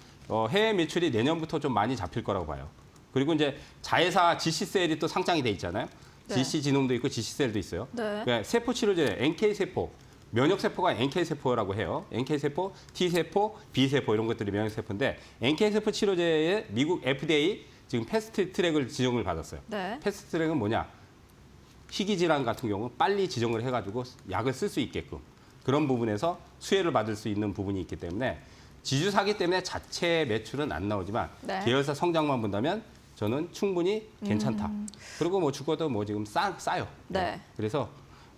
해외 매출이 내년부터 좀 많이 잡힐 거라고 봐요. 그리고 이제 자회사 GC셀이 또 상장이 돼 있잖아요. 네. GC지놈도 있고 GC셀도 있어요. 네. 그러니까 세포 치료제 NK세포, 면역세포가 NK세포라고 해요. NK세포, T세포, B세포 이런 것들이 면역세포인데 NK세포 치료제에 미국 FDA 지금 패스트 트랙을 지정을 받았어요. 네. 패스트 트랙은 뭐냐? 희귀 질환 같은 경우는 빨리 지정을 해가지고 약을 쓸 수 있게끔 그런 부분에서 수혜를 받을 수 있는 부분이 있기 때문에 지주사기 때문에 자체 매출은 안 나오지만 네. 계열사 성장만 본다면 저는 충분히 괜찮다. 그리고 뭐 주가도 뭐 지금 싸요. 네. 그래서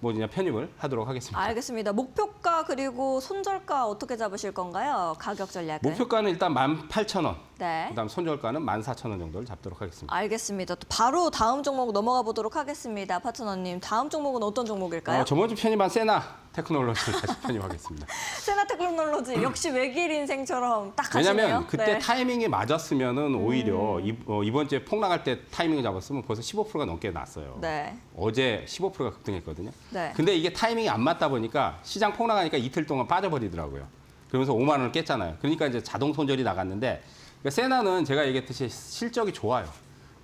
뭐 그냥 편입을 하도록 하겠습니다. 알겠습니다. 목표가 그리고 손절가 어떻게 잡으실 건가요? 가격 전략은? 목표가는 일단 18,000원. 네. 그다음 손절가는 14,000원 정도를 잡도록 하겠습니다. 알겠습니다. 또 바로 다음 종목 넘어가 보도록 하겠습니다. 파트너님, 다음 종목은 어떤 종목일까요? 저번 주 편입한 세나 테크놀로지를 다시 편입하겠습니다. 세나테크놀로지 역시 외길 인생처럼 딱 가시네요. 왜냐하면 그때 네. 타이밍이 맞았으면은 오히려 이번 주에 폭락할 때 타이밍을 잡았으면 벌써 15%가 넘게 났어요. 네. 어제 15%가 급등했거든요. 네. 근데 이게 타이밍이 안 맞다 보니까 시장 폭락하니까 이틀 동안 빠져버리더라고요. 그러면서 5만 원을 깼잖아요. 그러니까 이제 자동 손절이 나갔는데 그러니까 세나는 제가 얘기했듯이 실적이 좋아요.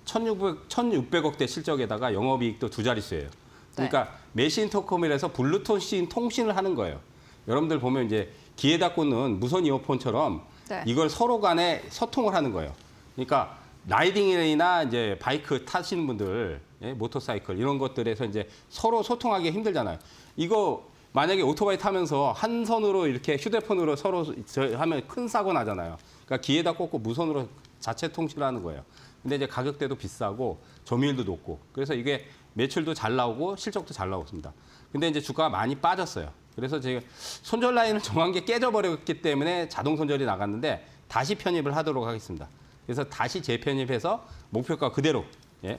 1,600억대 실적에다가 영업이익도 두 자릿수예요. 그러니까 메시인터컴이라서 블루투스 통신을 하는 거예요. 여러분들 보면 이제 귀에다 꽂는 무선 이어폰처럼 네. 이걸 서로 간에 소통을 하는 거예요. 그러니까 라이딩이나 이제 바이크 타시는 분들, 모터사이클 이런 것들에서 이제 서로 소통하기 힘들잖아요. 이거 만약에 오토바이 타면서 한 손으로 이렇게 휴대폰으로 서로 하면 큰 사고 나잖아요. 그러니까 귀에다 꽂고 무선으로 자체 통신을 하는 거예요. 근데 이제 가격대도 비싸고 점유율도 높고 그래서 이게 매출도 잘 나오고 실적도 잘 나왔습니다. 근데 이제 주가가 많이 빠졌어요. 그래서 제가 손절 라인을 정한 게 깨져버렸기 때문에 자동 손절이 나갔는데 다시 편입을 하도록 하겠습니다. 그래서 다시 재편입해서 목표가 그대로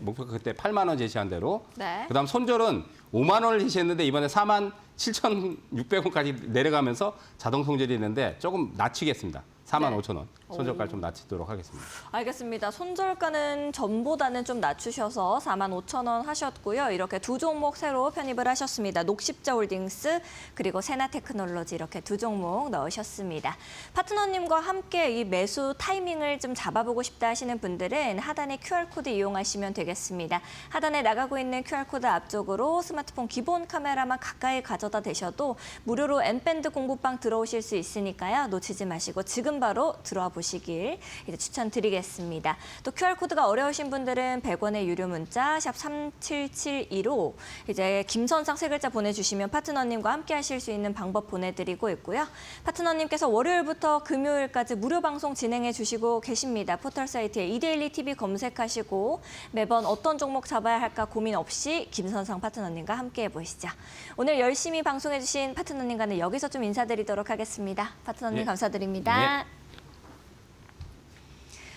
목표가 그때 8만 원 제시한 대로 네. 그다음 손절은 5만 원을 제시했는데 이번에 4만 7,600원까지 내려가면서 자동 손절이 있는데 조금 낮추겠습니다. 4만 네. 5천 원 손절가를 좀 낮추도록 하겠습니다. 알겠습니다. 손절가는 전보다는 좀 낮추셔서 45,000원 하셨고요. 이렇게 두 종목 새로 편입을 하셨습니다. 녹십자 홀딩스 그리고 세나테크놀로지 이렇게 두 종목 넣으셨습니다. 파트너님과 함께 이 매수 타이밍을 좀 잡아보고 싶다 하시는 분들은 하단의 QR코드 이용하시면 되겠습니다. 하단에 나가고 있는 QR코드 앞쪽으로 스마트폰 기본 카메라만 가까이 가져다 대셔도 무료로 N밴드 공부방 들어오실 수 있으니까요. 놓치지 마시고 지금 바로 들어와 보시길 이제 추천드리겠습니다. 또 QR코드가 어려우신 분들은 100원의 유료 문자 샵 3772로 이제 김선상 세 글자 보내주시면 파트너님과 함께 하실 수 있는 방법 보내드리고 있고요. 파트너님께서 월요일부터 금요일까지 무료 방송 진행해 주시고 계십니다. 포털 사이트에 이데일리 TV 검색하시고 매번 어떤 종목 잡아야 할까 고민 없이 김선상 파트너님과 함께 해보시죠. 오늘 열심히 방송해 주신 파트너님과는 여기서 좀 인사드리도록 하겠습니다. 파트너님 네. 감사드립니다. 네.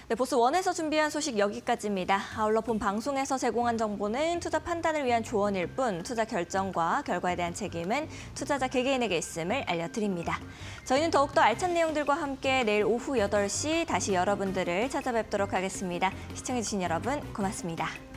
네, 보스1에서 준비한 소식 여기까지입니다. 아울러 본 방송에서 제공한 정보는 투자 판단을 위한 조언일 뿐 투자 결정과 결과에 대한 책임은 투자자 개개인에게 있음을 알려드립니다. 저희는 더욱더 알찬 내용들과 함께 내일 오후 8시 다시 여러분들을 찾아뵙도록 하겠습니다. 시청해주신 여러분 고맙습니다.